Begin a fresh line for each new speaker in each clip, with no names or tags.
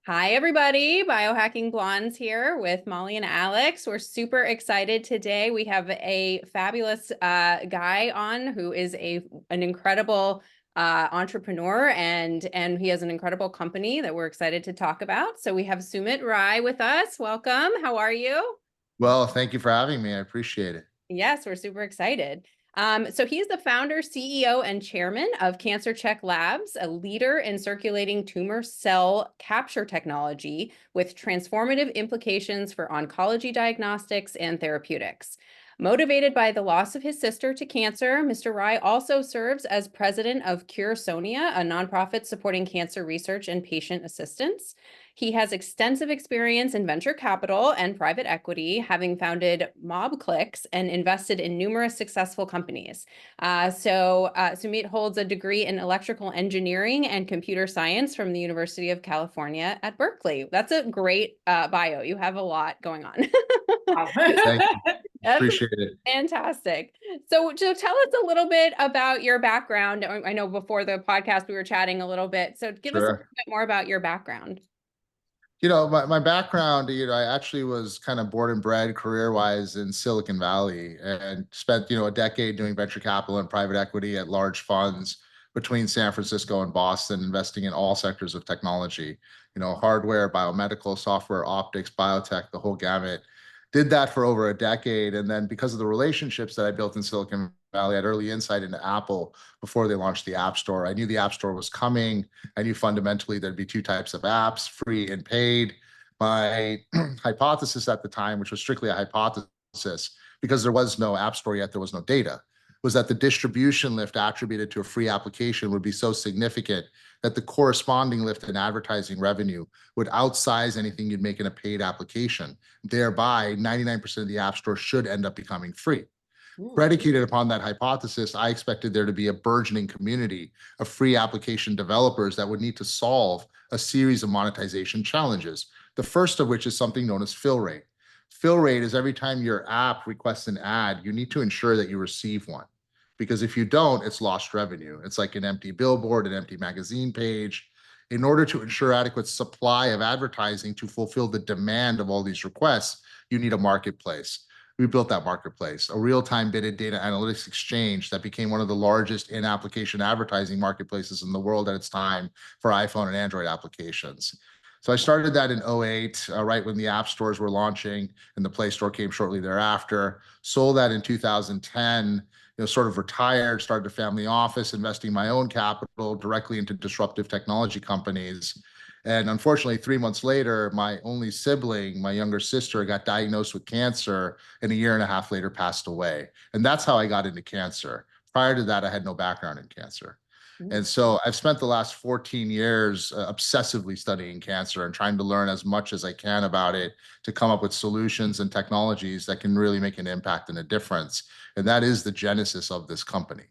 Hi, everybody. Biohacking Blondes here with Molly and Alex. We're super excited today. We have a fabulous guy on who is an incredible entrepreneur and he has an incredible company that we're excited to talk about. So we have Sumit Rai with us. Welcome. How are you?
Well, thank you for having me. I appreciate it.
Yes, we're super excited. So he's the founder, CEO, and chairman of Cancer Check Labs, a leader in circulating tumor cell capture technology with transformative implications for oncology diagnostics and therapeutics. Motivated by the loss of his sister to cancer, Mr. Rai also serves as president of Cure Sonia, a nonprofit supporting cancer research and patient assistance. He has extensive experience in venture capital and private equity, having founded MobClicks and invested in numerous successful companies. Sumit holds a degree in electrical engineering and computer science from the University of California at Berkeley. That's a great bio. You have a lot going on.
Thank you.
That's
Appreciate it.
fantastic. So tell us a little bit about your background. I know before the podcast we were chatting a little bit. So give us a little
Sure.
bit more about your background.
My background, I actually was kind of born and bred career-wise in Silicon Valley and spent, a decade doing venture capital and private equity at large funds between San Francisco and Boston, investing in all sectors of technology, hardware, biomedical, software, optics, biotech, the whole gamut. Did that for over a decade. And then because of the relationships that I built in Silicon Valley, I had early insight into Apple before they launched the App Store. I knew the App Store was coming. I knew fundamentally there'd be two types of apps, free and paid. My hypothesis at the time, which was strictly a hypothesis, because there was no App Store yet, there was no data, was that the distribution lift attributed to a free application would be so significant that the corresponding lift in advertising revenue would outsize anything you'd make in a paid application. Thereby, 99% of the App Store should end up becoming free. Predicated upon that hypothesis, I expected there to be a burgeoning community of free application developers that would need to solve a series of monetization challenges. The first of which is something known as fill rate. Fill rate is every time your app requests an ad, you need to ensure that you receive one. Because if you don't, it's lost revenue. It's like an empty billboard, an empty magazine page. In order to ensure adequate supply of advertising to fulfill the demand of all these requests, you need a marketplace. We built that marketplace, a real-time bidded data analytics exchange that became one of the largest in-application advertising marketplaces in the world at its time for iPhone and Android applications. So I started that in 2008, right when the app stores were launching and the Play Store came shortly thereafter. Sold that in 2010, sort of retired, started a family office, investing my own capital directly into disruptive technology companies. And unfortunately, 3 months later, my only sibling, my younger sister, got diagnosed with cancer and a year and a half later passed away. And that's how I got into cancer. Prior to that, I had no background in cancer. And so I've spent the last 14 years obsessively studying cancer and trying to learn as much as I can about it to come up with solutions and technologies that can really make an impact and a difference. And that is the genesis of this company.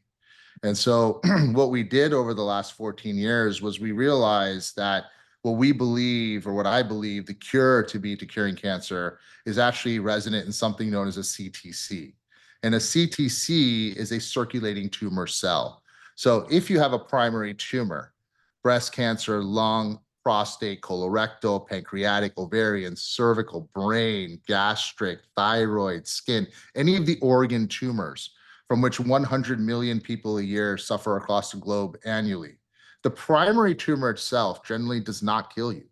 And so what we did over the last 14 years was we realized that what we believe, or what I believe the cure to be to curing cancer is actually resident in something known as a CTC. And a CTC is a circulating tumor cell. So if you have a primary tumor, breast cancer, lung, prostate, colorectal, pancreatic, ovarian, cervical, brain, gastric, thyroid, skin, any of the organ tumors from which 100 million people a year suffer across the globe annually, the primary tumor itself generally does not kill you.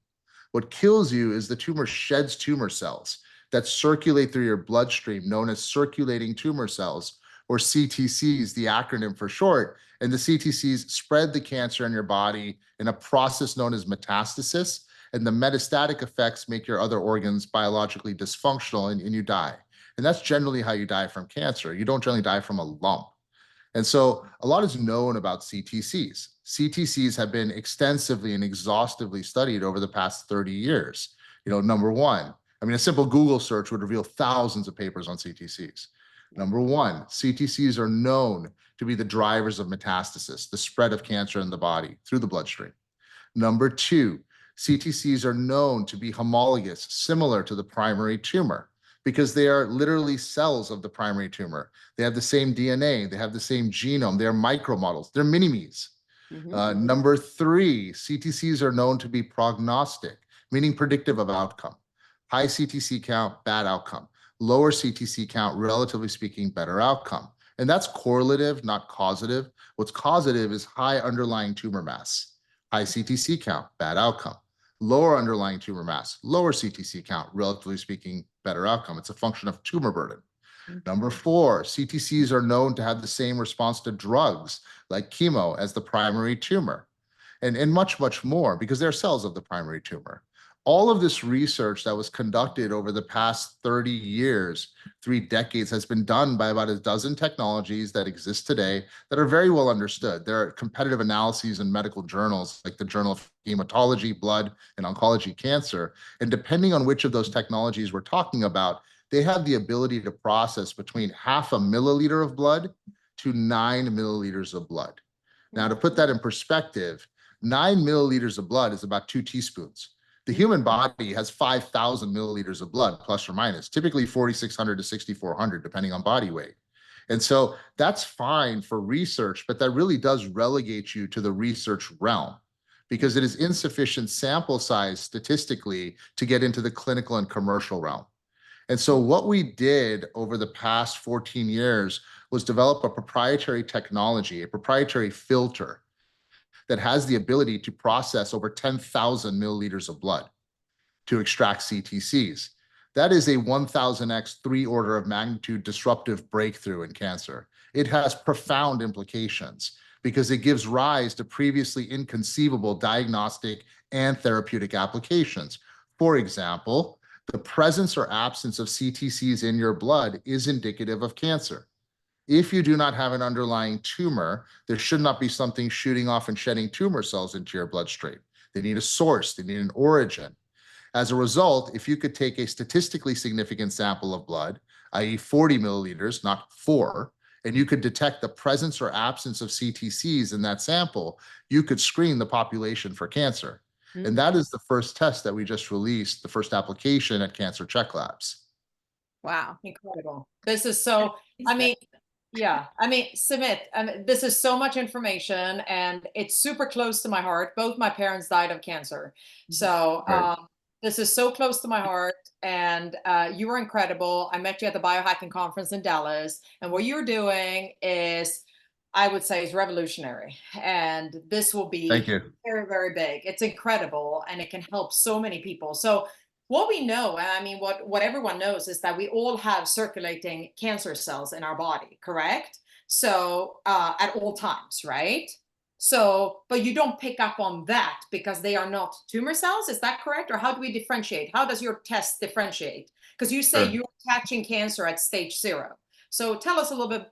What kills you is the tumor sheds tumor cells that circulate through your bloodstream, known as circulating tumor cells, or CTCs, the acronym for short. And the CTCs spread the cancer in your body in a process known as metastasis. And the metastatic effects make your other organs biologically dysfunctional and you die. And that's generally how you die from cancer. You don't generally die from a lump. And so a lot is known about CTCs. CTCs have been extensively and exhaustively studied over the past 30 years. Number one, a simple Google search would reveal thousands of papers on CTCs. Number one, CTCs are known to be the drivers of metastasis, the spread of cancer in the body through the bloodstream. Number two, CTCs are known to be homologous, similar to the primary tumor, because they are literally cells of the primary tumor. They have the same DNA, they have the same genome, they're micromodels, they're mini-me's. Number three, CTCs are known to be prognostic, meaning predictive of outcome. High CTC count, bad outcome. Lower CTC count, relatively speaking, better outcome. And that's correlative, not causative. What's causative is high underlying tumor mass. High CTC count, bad outcome. Lower underlying tumor mass, lower CTC count, relatively speaking, better outcome. It's a function of tumor burden. Number 4, CTCs are known to have the same response to drugs like chemo as the primary tumor, and much, much more because they're cells of the primary tumor. All of this research that was conducted over the past 30 years, 3 decades, has been done by about a dozen technologies that exist today that are very well understood. There are competitive analyses in medical journals like the Journal of Hematology, Blood, and Oncology Cancer. And depending on which of those technologies we're talking about, they have the ability to process between 0.5 milliliter of blood to 9 milliliters of blood. Now, to put that in perspective, 9 milliliters of blood is about 2 teaspoons. The human body has 5,000 milliliters of blood, plus or minus, typically 4,600 to 6,400, depending on body weight. And so that's fine for research, but that really does relegate you to the research realm because it is insufficient sample size statistically to get into the clinical and commercial realm. And so what we did over the past 14 years was develop a proprietary technology, a proprietary filter that has the ability to process over 10,000 milliliters of blood to extract CTCs. That is a 1,000x, 3 order of magnitude disruptive breakthrough in cancer. It has profound implications because it gives rise to previously inconceivable diagnostic and therapeutic applications. For example, the presence or absence of CTCs in your blood is indicative of cancer. If you do not have an underlying tumor, there should not be something shooting off and shedding tumor cells into your bloodstream. They need a source, they need an origin. As a result, if you could take a statistically significant sample of blood, i.e. 40 milliliters, not 4, and you could detect the presence or absence of CTCs in that sample, you could screen the population for cancer. And that is the first test that we just released, the first application at Cancer Check Labs.
Wow.
Incredible. This is so, I mean, yeah, I mean, Sumit, this is so much information and it's super close to my heart. Both my parents died of cancer. So
Right.
this is so close to my heart and you were incredible. I met you at the biohacking conference in Dallas and what you're doing is, I would say, is revolutionary. And this will be
Thank you.
very, very big. It's incredible and it can help so many people. So what we know, and I mean, what everyone knows is that we all have circulating cancer cells in our body, correct? So at all times, right? So, but you don't pick up on that because they are not tumor cells. Is that correct? Or how do we differentiate? How does your test differentiate? Because you say
Sure.
you're catching cancer at stage 0. So tell us a little bit.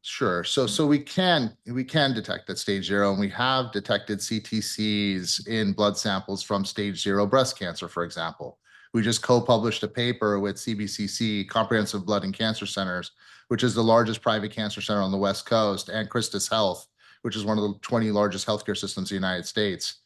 Sure. So we can detect at stage 0, and we have detected CTCs in blood samples from stage 0 breast cancer, for example. We just co-published a paper with CBCC, Comprehensive Blood and Cancer Centers, which is the largest private cancer center on the West Coast, and Christus Health, which is one of the 20 largest healthcare systems in the United States.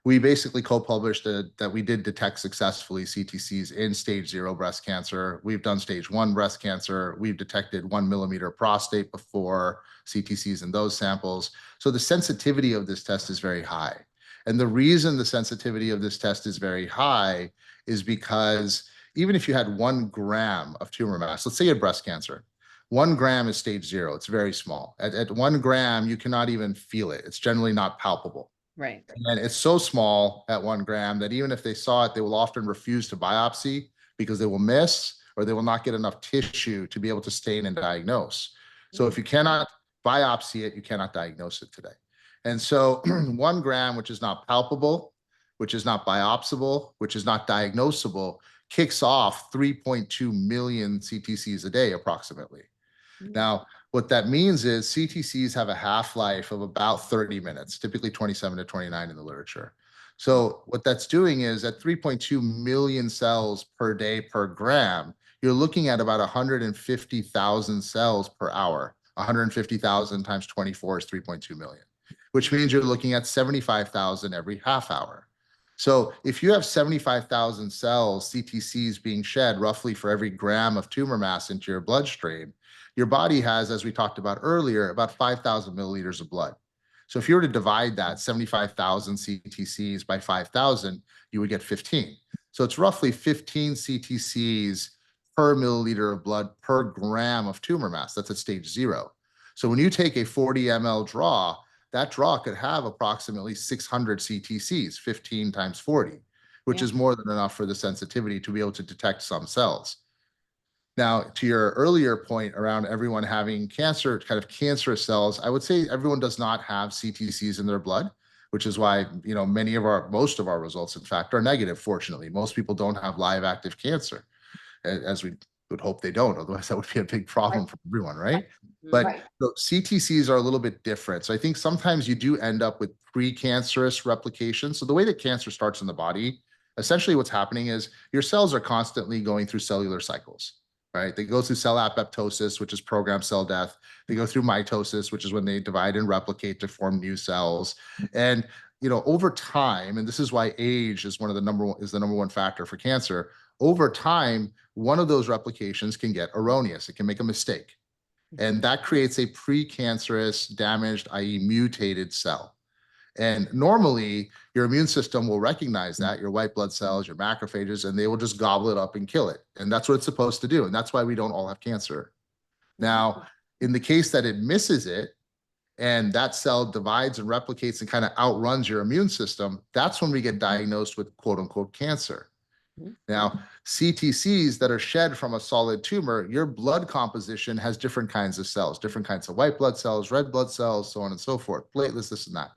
We basically co-published that we did detect successfully CTCs in stage 0 breast cancer. We've done stage 1 breast cancer. We've detected 1 millimeter prostate before CTCs in those samples. So the sensitivity of this test is very high. And the reason the sensitivity of this test is very high is because even if you had 1 gram of tumor mass, let's say you had breast cancer, 1 gram is stage 0. It's very small. At 1 gram, you cannot even feel it. It's generally not palpable.
Right.
And it's so small at 1 gram that even if they saw it, they will often refuse to biopsy because they will miss or they will not get enough tissue to be able to stain and diagnose. So if you cannot biopsy it, you cannot diagnose it today. And so 1 gram, which is not palpable, which is not biopsiable, which is not diagnosable, kicks off 3.2 million CTCs a day approximately. Now, what that means is CTCs have a half-life of about 30 minutes, typically 27 to 29 in the literature. So what that's doing is at 3.2 million cells per day per gram, you're looking at about 150,000 cells per hour. 150,000 times 24 is 3.2 million, which means you're looking at 75,000 every half hour. So if you have 75,000 cells, CTCs being shed roughly for every gram of tumor mass into your bloodstream, your body has, as we talked about earlier, about 5,000 milliliters of blood. So if you were to divide that 75,000 CTCs by 5,000, you would get 15. So it's roughly 15 CTCs per milliliter of blood per gram of tumor mass. That's at stage 0. So when you take a 40 ml draw, that draw could have approximately 600 CTCs, 15 times 40, which is more than enough for the sensitivity to be able to detect some cells. Now, to your earlier point around everyone having cancer, kind of cancerous cells, I would say everyone does not have CTCs in their blood, which is why, most of our results, in fact, are negative, fortunately. Most people don't have live active cancer, as we would hope they don't. Otherwise, that would be a big problem for everyone, right? But CTCs are a little bit different. So I think sometimes you do end up with precancerous replication. So the way that cancer starts in the body, essentially what's happening is your cells are constantly going through cellular cycles. Right? They go through cell apoptosis, which is programmed cell death. They go through mitosis, which is when they divide and replicate to form new cells. And over time, and this is why age is the number one factor for cancer. Over time, one of those replications can get erroneous. It can make a mistake, and that creates a precancerous, damaged, i.e., mutated cell. And normally, your immune system will recognize that, your white blood cells, your macrophages, and they will just gobble it up and kill it. And that's what it's supposed to do. And that's why we don't all have cancer. Now, in the case that it misses it, and that cell divides and replicates and kind of outruns your immune system, that's when we get diagnosed with quote unquote cancer. Now, CTCs that are shed from a solid tumor, your blood composition has different kinds of cells, different kinds of white blood cells, red blood cells, so on and so forth, platelets, this and that.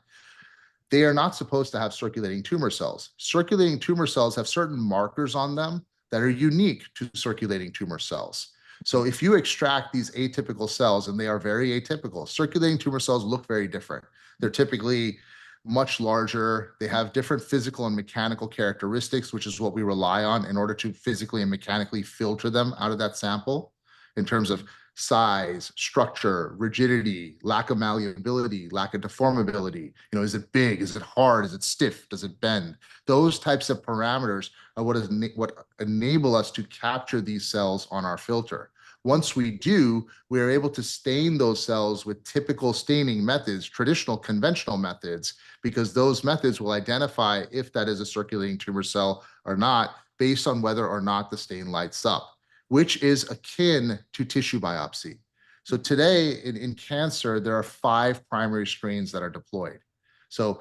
They are not supposed to have circulating tumor cells. Circulating tumor cells have certain markers on them that are unique to circulating tumor cells. So if you extract these atypical cells, and they are very atypical, circulating tumor cells look very different. They're typically much larger. They have different physical and mechanical characteristics, which is what we rely on in order to physically and mechanically filter them out of that sample in terms of size, structure, rigidity, lack of malleability, lack of deformability. Is it big? Is it hard? Is it stiff? Does it bend? Those types of parameters are what enable us to capture these cells on our filter. Once we do, we are able to stain those cells with typical staining methods, traditional conventional methods, because those methods will identify if that is a circulating tumor cell or not, based on whether or not the stain lights up, which is akin to tissue biopsy. So today in cancer, there are 5 primary screens that are deployed. So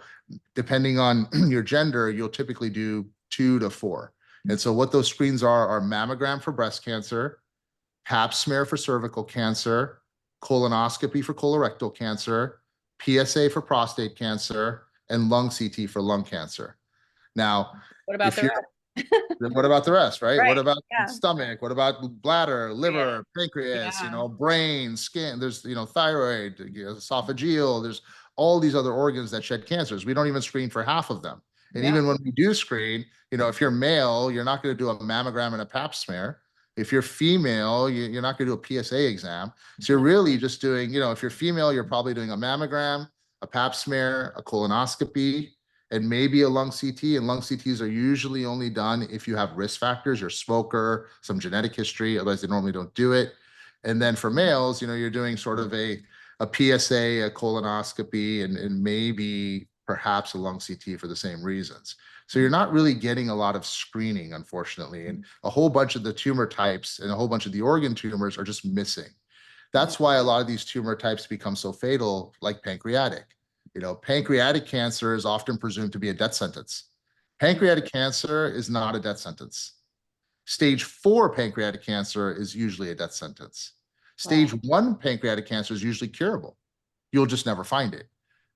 depending on your gender, you'll typically do 2 to 4. And so what those screens are mammogram for breast cancer, Pap smear for cervical cancer, colonoscopy for colorectal cancer, PSA for prostate cancer, and lung CT for lung cancer. Now,
what about the rest?
What about the rest, right? What about
Yeah.
stomach? What about bladder, liver, pancreas, brain, skin? There's, thyroid, esophageal. There's all these other organs that shed cancers. We don't even screen for half of them. And even when we do screen, if you're male, you're not going to do a mammogram and a pap smear. If you're female, you're not going to do a PSA exam. So you're really just doing, if you're female, you're probably doing a mammogram, a pap smear, a colonoscopy, and maybe a lung CT. And lung CTs are usually only done if you have risk factors, you're a smoker, some genetic history, otherwise they normally don't do it. And then for males, you're doing sort of a PSA, a colonoscopy, and maybe perhaps a lung CT for the same reasons. So you're not really getting a lot of screening, unfortunately. And a whole bunch of the tumor types and a whole bunch of the organ tumors are just missing. That's why a lot of these tumor types become so fatal, like pancreatic. Pancreatic cancer is often presumed to be a death sentence. Pancreatic cancer is not a death sentence. Stage 4 pancreatic cancer is usually a death sentence. Stage 1 pancreatic cancer is usually curable. You'll just never find it.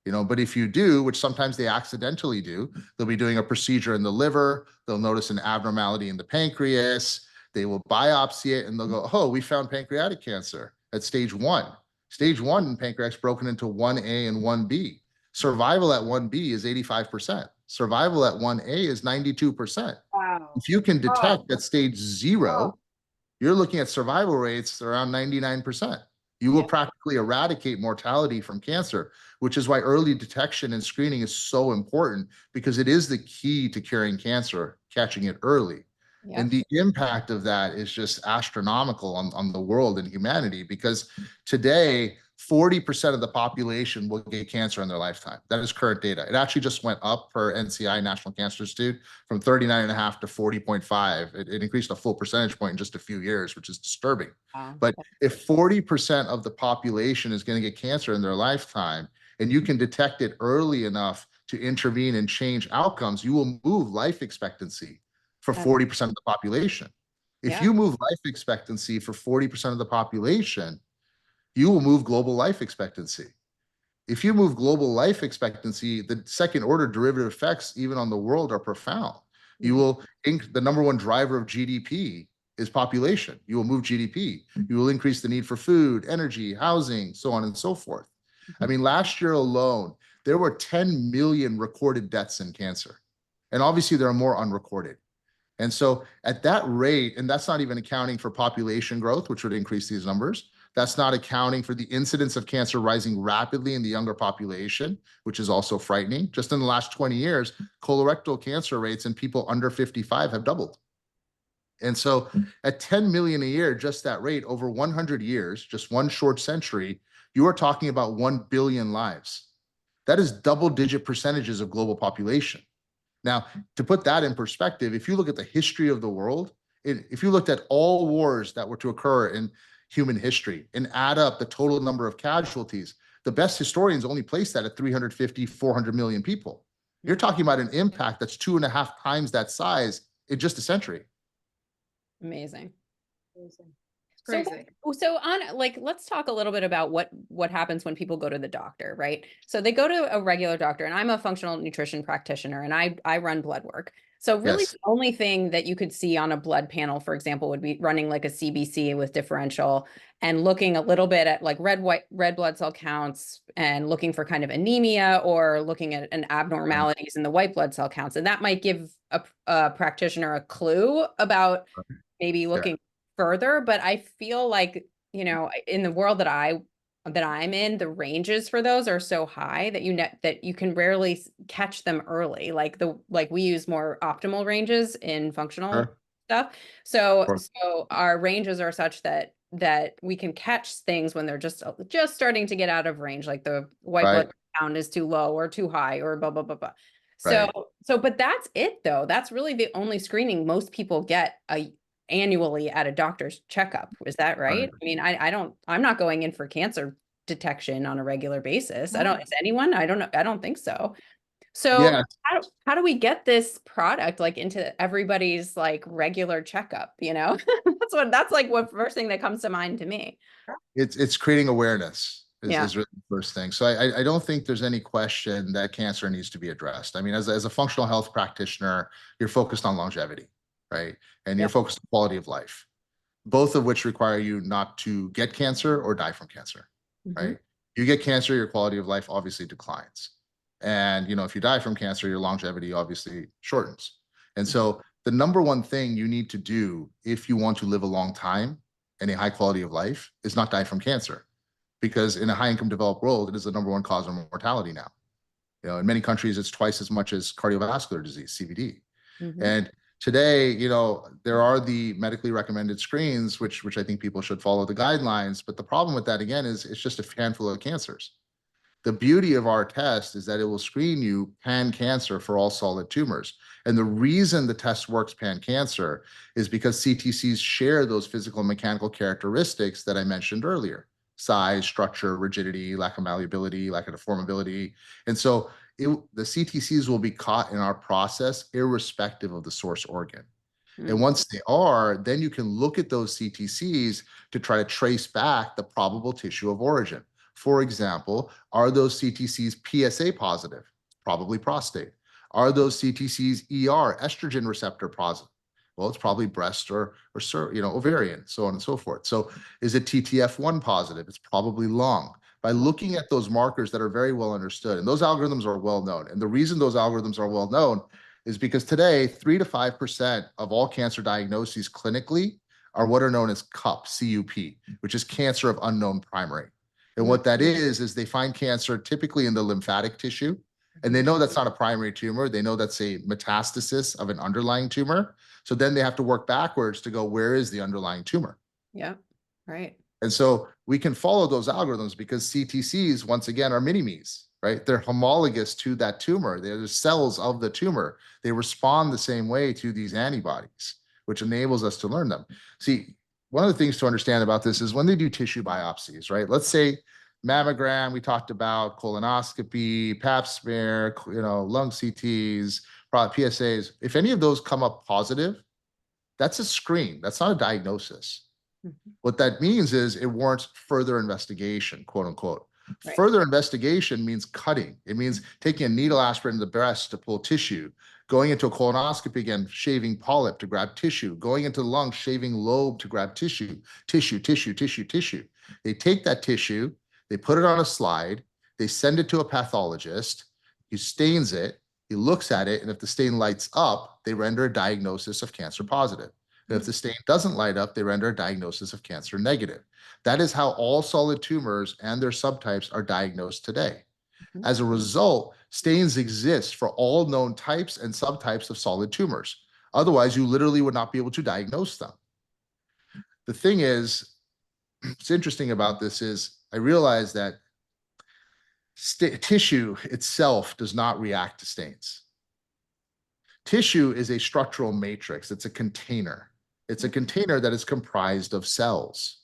But if you do, which sometimes they accidentally do, they'll be doing a procedure in the liver, they'll notice an abnormality in the pancreas, they will biopsy it, and they'll go, oh, we found pancreatic cancer at stage 1. Stage 1 pancreas broken into 1A and 1B. Survival at 1B is 85%. Survival at 1A is 92%.
Wow.
If you can detect at stage 0, you're looking at survival rates around 99%. You will practically eradicate mortality from cancer, which is why early detection and screening is so important, because it is the key to curing cancer, catching it early. And the impact of that is just astronomical on the world and humanity, because today 40% of the population will get cancer in their lifetime. That is current data. It actually just went up per NCI National Cancer Institute from 39.5 to 40.5. It increased a full percentage point in just a few years, which is disturbing.
Wow.
But if 40% of the population is going to get cancer in their lifetime, and you can detect it early enough to intervene and change outcomes, you will move life expectancy for 40% of the population. If you move life expectancy for 40% of the population, you will move global life expectancy. If you move global life expectancy, the second order derivative effects, even on the world, are profound. You will, the number one driver of GDP is population. You will move GDP. You will increase the need for food, energy, housing, so on and so forth. I mean, last year alone, there were 10 million recorded deaths in cancer. And obviously there are more unrecorded. And so at that rate, and that's not even accounting for population growth, which would increase these numbers. That's not accounting for the incidence of cancer rising rapidly in the younger population, which is also frightening. Just in the last 20 years, colorectal cancer rates in people under 55 have doubled. And so at 10 million a year, just that rate over 100 years, just one short century, you are talking about 1 billion lives. That is double-digit percentages of global population. Now, to put that in perspective, if you look at the history of the world, if you looked at all wars that were to occur in human history and add up the total number of casualties, the best historians only place that at 350, 400 million people. You're talking about an impact that's 2.5 times that size in just a century.
Amazing.
Crazy.
So on, like, let's talk a little bit about what happens when people go to the doctor, right? So they go to a regular doctor, and I'm a functional nutrition practitioner, and I run blood work. So really,
Yes.
the only thing that you could see on a blood panel, for example, would be running like a CBC with differential and looking a little bit at like red blood cell counts and looking for kind of anemia or looking at an abnormalities in the white blood cell counts. And that might give a practitioner a clue about maybe looking further. But I feel like, you know, in the world that I'm in, the ranges for those are so high that that you can rarely catch them early. Like we use more optimal ranges in functional stuff. So our ranges are such that we can catch things when they're just starting to get out of range, like the white blood count is too low or too high or blah blah blah blah. So but that's it though. That's really the only screening most people get annually at a doctor's checkup. Is that right? I mean, I'm not going in for cancer detection on a regular basis. Is anyone? I don't know. I don't think so. So how do we get this product like into everybody's like regular checkup, you know? that's like what first thing that comes to mind to me.
It's creating awareness is really the first thing. So I don't think there's any question that cancer needs to be addressed. I mean, as a functional health practitioner, you're focused on longevity, right? And you're focused on quality of life, both of which require you not to get cancer or die from cancer, right? You get cancer, your quality of life obviously declines. And, you know, if you die from cancer, your longevity obviously shortens. And so the number one thing you need to do if you want to live a long time and a high quality of life is not die from cancer. Because in a high income developed world, it is the number one cause of mortality now. You know, in many countries, it's twice as much as cardiovascular disease, CVD. And today, you know, there are the medically recommended screens, which I think people should follow the guidelines. But the problem with that, again, is it's just a handful of cancers. The beauty of our test is that it will screen you pan-cancer for all solid tumors. And the reason the test works pan-cancer is because CTCs share those physical and mechanical characteristics that I mentioned earlier: size, structure, rigidity, lack of malleability, lack of deformability. And so the CTCs will be caught in our process irrespective of the source organ. And once they are, then you can look at those CTCs to try to trace back the probable tissue of origin. For example, are those CTCs PSA positive? Probably prostate. Are those CTCs ER, estrogen receptor positive? Well, it's probably breast or ovarian, so on and so forth. So is it TTF1 positive? It's probably lung. By looking at those markers that are very well understood, and those algorithms are well known. And the reason those algorithms are well known is because today, 3 to 5% of all cancer diagnoses clinically are what are known as CUP, C-U-P, which is cancer of unknown primary. And what that is they find cancer typically in the lymphatic tissue, and they know that's not a primary tumor. They know that's a metastasis of an underlying tumor. So then they have to work backwards to go, where is the underlying tumor?
Yeah, right.
And so we can follow those algorithms because CTCs, once again, are mini-me's, right? They're homologous to that tumor. They're the cells of the tumor. They respond the same way to these antibodies, which enables us to learn them. See, one of the things to understand about this is when they do tissue biopsies, right? Let's say mammogram, we talked about colonoscopy, pap smear, lung CTs, PSAs. If any of those come up positive, that's a screen. That's not a diagnosis. What that means is it warrants further investigation, quote unquote. Right. Further investigation means cutting. It means taking a needle aspirate in the breast to pull tissue, going into a colonoscopy again, shaving polyp to grab tissue, going into the lung, shaving lobe to grab tissue. They take that tissue, they put it on a slide, they send it to a pathologist, he stains it, he looks at it, and if the stain lights up, they render a diagnosis of cancer positive. And if the stain doesn't light up, they render a diagnosis of cancer negative. That is how all solid tumors and their subtypes are diagnosed today. As a result, stains exist for all known types and subtypes of solid tumors. Otherwise, you literally would not be able to diagnose them. The thing is, what's interesting about this is I realized that tissue itself does not react to stains. Tissue is a structural matrix. It's a container. It's a container that is comprised of cells.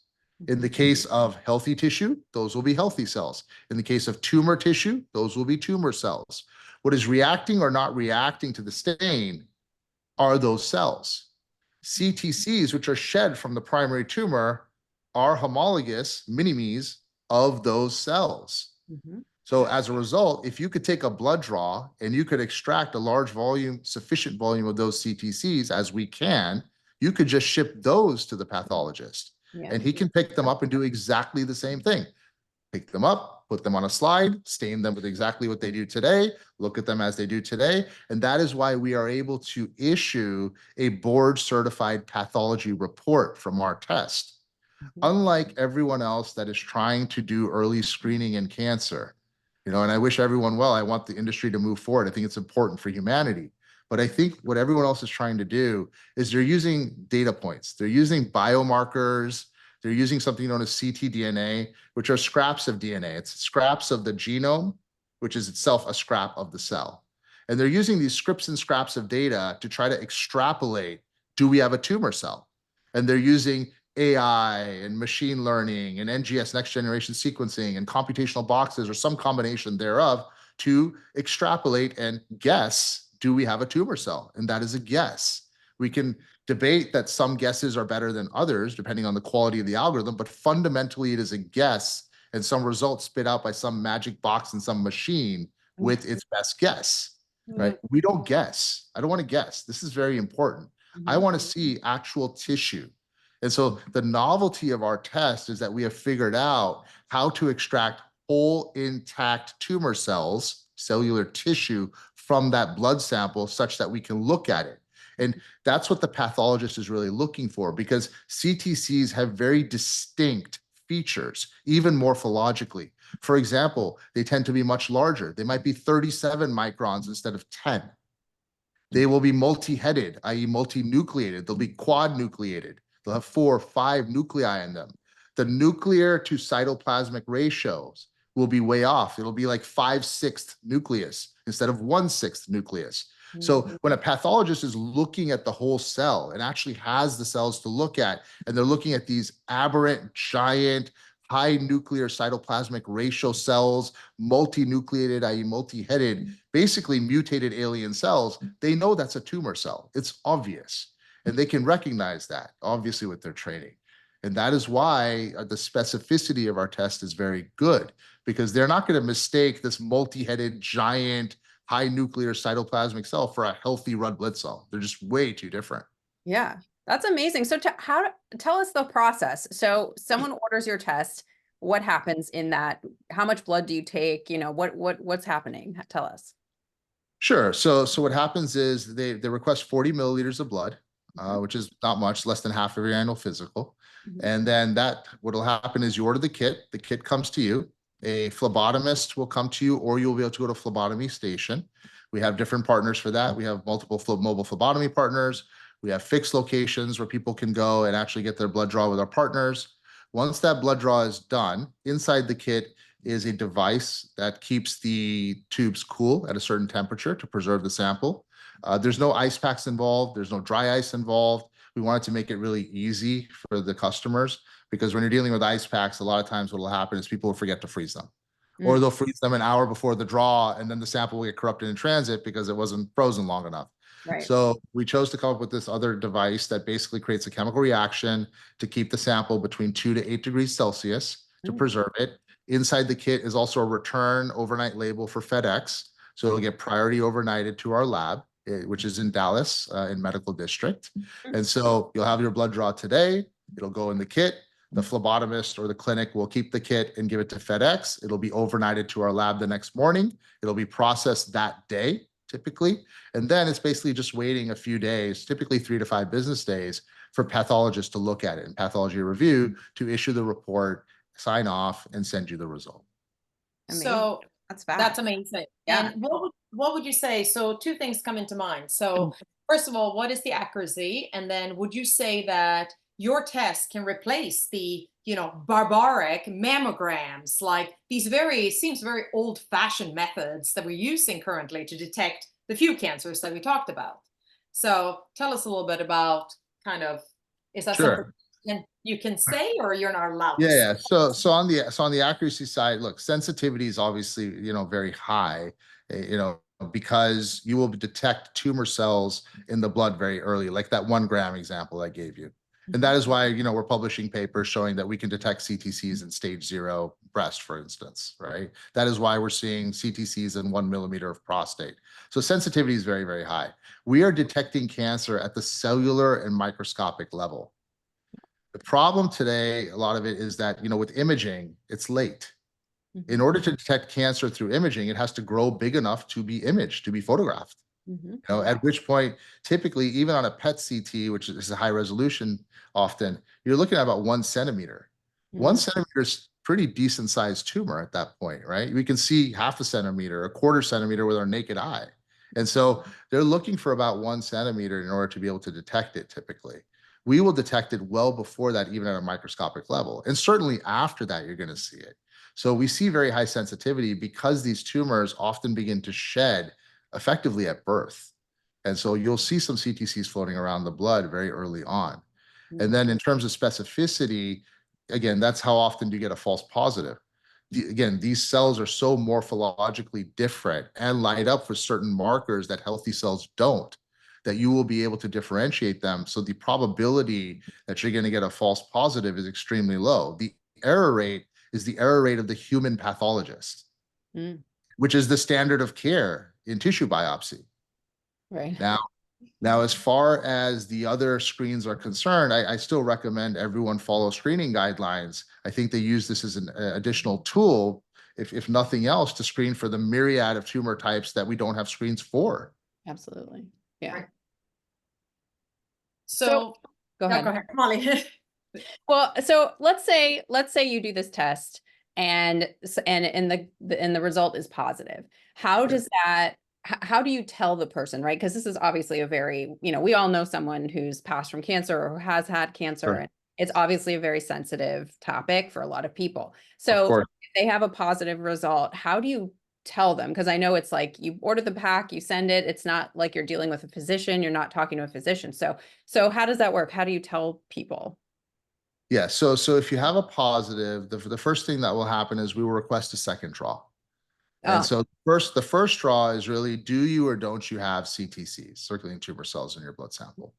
In the case of healthy tissue, those will be healthy cells. In the case of tumor tissue, those will be tumor cells. What is reacting or not reacting to the stain are those cells. CTCs, which are shed from the primary tumor, are homologous mini-me's of those cells. So as a result, if you could take a blood draw and you could extract a large volume, sufficient volume of those CTCs, as we can, you could just ship those to the pathologist. And he can pick them up and do exactly the same thing. Pick them up, put them on a slide, stain them with exactly what they do today, look at them as they do today. And that is why we are able to issue a board-certified pathology report from our test. Unlike everyone else that is trying to do early screening in cancer, and I wish everyone well. I want the industry to move forward. I think it's important for humanity. But I think what everyone else is trying to do is they're using data points. They're using biomarkers. They're using something known as ctDNA, which are scraps of DNA. It's scraps of the genome, which is itself a scrap of the cell. And they're using these scripts and scraps of data to try to extrapolate, do we have a tumor cell? And they're using AI and machine learning and NGS, next generation sequencing, and computational boxes, or some combination thereof, to extrapolate and guess, do we have a tumor cell? And that is a guess. We can debate that some guesses are better than others, depending on the quality of the algorithm, but fundamentally it is a guess and some results spit out by some magic box in some machine with its best guess, right? We don't guess. I don't want to guess. This is very important. I want to see actual tissue. And so the novelty of our test is that we have figured out how to extract whole intact tumor cells, cellular tissue, from that blood sample such that we can look at it. And that's what the pathologist is really looking for, because CTCs have very distinct features, even morphologically. For example, they tend to be much larger. They might be 37 microns instead of 10. They will be multi-headed, i.e. multi-nucleated. They'll be quad-nucleated. They'll have 4 or 5 nuclei in them. The nuclear to cytoplasmic ratios will be way off. It'll be like 5/6 nucleus instead of 1/6 nucleus. So when a pathologist is looking at the whole cell and actually has the cells to look at, and they're looking at these aberrant, giant, high nuclear cytoplasmic ratio cells, multi-nucleated, i.e. multi-headed, basically mutated alien cells, they know that's a tumor cell. It's obvious. And they can recognize that, obviously, with their training. And that is why the specificity of our test is very good, because they're not going to mistake this multi-headed, giant, high nuclear cytoplasmic cell for a healthy red blood cell. They're just way too different.
Yeah, that's amazing. So tell us the process. So someone orders your test. What happens in that? How much blood do you take? What's happening? Tell us. Sure.
So what happens is they request 40 milliliters of blood, which is not much, less than half of your annual physical. And then what will happen is you order the kit. The kit comes to you. A phlebotomist will come to you, or you'll be able to go to a phlebotomy station. We have different partners for that. We have multiple mobile phlebotomy partners. We have fixed locations where people can go and actually get their blood draw with our partners. Once that blood draw is done, inside the kit is a device that keeps the tubes cool at a certain temperature to preserve the sample. There's no ice packs involved. There's no dry ice involved. We wanted to make it really easy for the customers, because when you're dealing with ice packs, a lot of times what will happen is people will forget to freeze them. Or they'll freeze them an hour before the draw, and then the sample will get corrupted in transit because it wasn't frozen long enough.
Right.
So we chose to come up with this other device that basically creates a chemical reaction to keep the sample between 2 to 8 degrees Celsius to preserve it. Inside the kit is also a return overnight label for FedEx. So it'll get priority overnighted to our lab, which is in Dallas, in Medical District. And so you'll have your blood draw today. It'll go in the kit. The phlebotomist or the clinic will keep the kit and give it to FedEx. It'll be overnighted to our lab the next morning. It'll be processed that day, typically. And then it's basically just waiting a few days, typically 3 to 5 business days, for pathologists to look at it and pathology review to issue the report, sign off, and send you the result.
Amazing.
So
that's fast.
that's amazing.
Yeah.
And what would you say? So two things come into mind. So first of all, what is the accuracy? And then would you say that your test can replace the, barbaric mammograms, like these seems very old-fashioned methods that we're using currently to detect the few cancers that we talked about? So tell us a little bit about is that
Sure.
something you can say, or you're not allowed to
Yeah.
say?
So on the accuracy side, look, sensitivity is obviously, very high, because you will detect tumor cells in the blood very early, like that 1 gram example I gave you. And that is why, we're publishing papers showing that we can detect CTCs in stage 0 breast, for instance, right? That is why we're seeing CTCs in 1 millimeter of prostate. So sensitivity is very, very high. We are detecting cancer at the cellular and microscopic level. The problem today, a lot of it is that, with imaging, it's late. In order to detect cancer through imaging, it has to grow big enough to be imaged, to be photographed. At which point, typically, even on a PET CT, which is a high resolution, often you're looking at about 1 centimeter. 1 centimeter is pretty decent sized tumor at that point, right? We can see half a centimeter, a quarter centimeter with our naked eye. And so they're looking for about 1 centimeter in order to be able to detect it typically. We will detect it well before that, even at a microscopic level. And certainly after that, you're going to see it. So we see very high sensitivity because these tumors often begin to shed effectively at birth. And so you'll see some CTCs floating around the blood very early on. And then in terms of specificity, again, that's how often do you get a false positive. Again, these cells are so morphologically different and light up for certain markers that healthy cells don't, that you will be able to differentiate them. So the probability that you're going to get a false positive is extremely low. The error rate is the error rate of the human pathologist, which is the standard of care in tissue biopsy.
Right.
Now, as far as the other screens are concerned, I still recommend everyone follow screening guidelines. I think they use this as an additional tool, if nothing else, to screen for the myriad of tumor types that we don't have screens for.
Absolutely. Yeah.
Right. So
go ahead.
Go ahead, Molly.
Well, so let's say you do this test and the result is positive. How does that, how do you tell the person, right? Because this is obviously a very, we all know someone who's passed from cancer or who has had cancer.
Sure.
And it's obviously a very sensitive topic for a lot of people. So if they have a positive result, how do you tell them? Because I know it's like you order the pack, you send it. It's not like you're dealing with a physician. You're not talking to a physician. So how does that work? How do you tell people?
Yeah, so if you have a positive, the first thing that will happen is we will request a second draw. And so the first draw is really, do you or don't you have CTCs, circulating tumor cells, in your blood sample?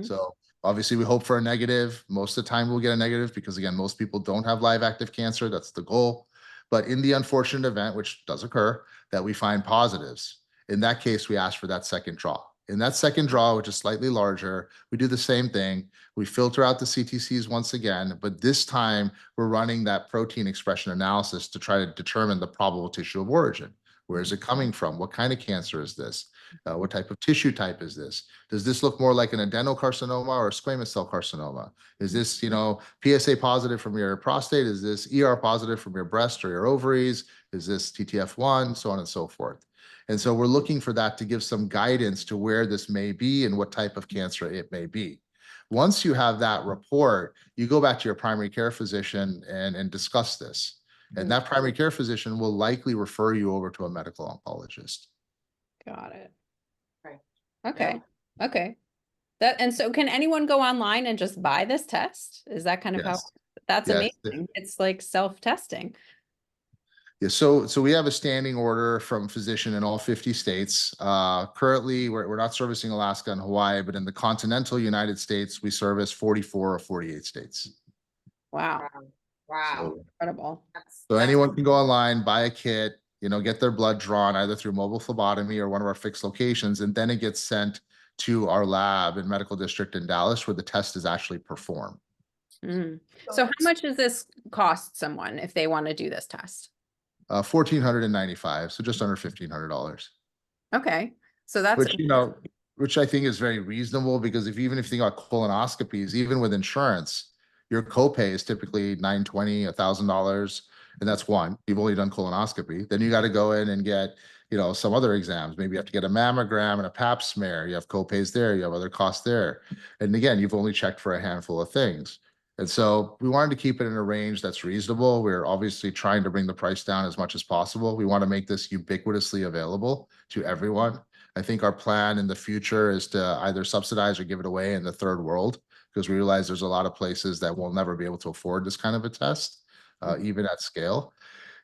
So obviously we hope for a negative. Most of the time we'll get a negative because, again, most people don't have live active cancer. That's the goal. But in the unfortunate event, which does occur, that we find positives, in that case, we ask for that second draw. In that second draw, which is slightly larger, we do the same thing. We filter out the CTCs once again, but this time we're running that protein expression analysis to try to determine the probable tissue of origin. Where is it coming from? What kind of cancer is this? What type of tissue type is this? Does this look more like an adenocarcinoma or a squamous cell carcinoma? Is this, PSA positive from your prostate? Is this ER positive from your breast or your ovaries? Is this TTF1? So on and so forth. And so we're looking for that to give some guidance to where this may be and what type of cancer it may be. Once you have that report, you go back to your primary care physician and discuss this. And that primary care physician will likely refer you over to a medical oncologist.
Got it.
Right.
Okay. Okay. And so can anyone go online and just buy this test? Is that kind of how?
Yes.
That's
Yes.
amazing. It's like self-testing.
Yeah, so we have a standing order from physician in all 50 states. Currently, we're not servicing Alaska and Hawaii, but in the continental United States, we service 44 or 48 states.
Wow.
Wow.
Incredible.
So anyone can go online, buy a kit, get their blood drawn either through mobile phlebotomy or one of our fixed locations, and then it gets sent to our lab in Medical District in Dallas, where the test is actually performed.
So how much does this cost someone if they want to do this test?
$1,495, so just under $1,500.
Okay, so that's
Which I think is very reasonable, because even if you think about colonoscopies, even with insurance, your copay is typically $920, $1,000, and that's one. You've only done colonoscopy. Then you got to go in and get, some other exams. Maybe you have to get a mammogram and a pap smear. You have copays there. You have other costs there. And again, you've only checked for a handful of things. And so we wanted to keep it in a range that's reasonable. We're obviously trying to bring the price down as much as possible. We want to make this ubiquitously available to everyone. I think our plan in the future is to either subsidize or give it away in the third world, because we realize there's a lot of places that will never be able to afford this kind of a test, even at scale.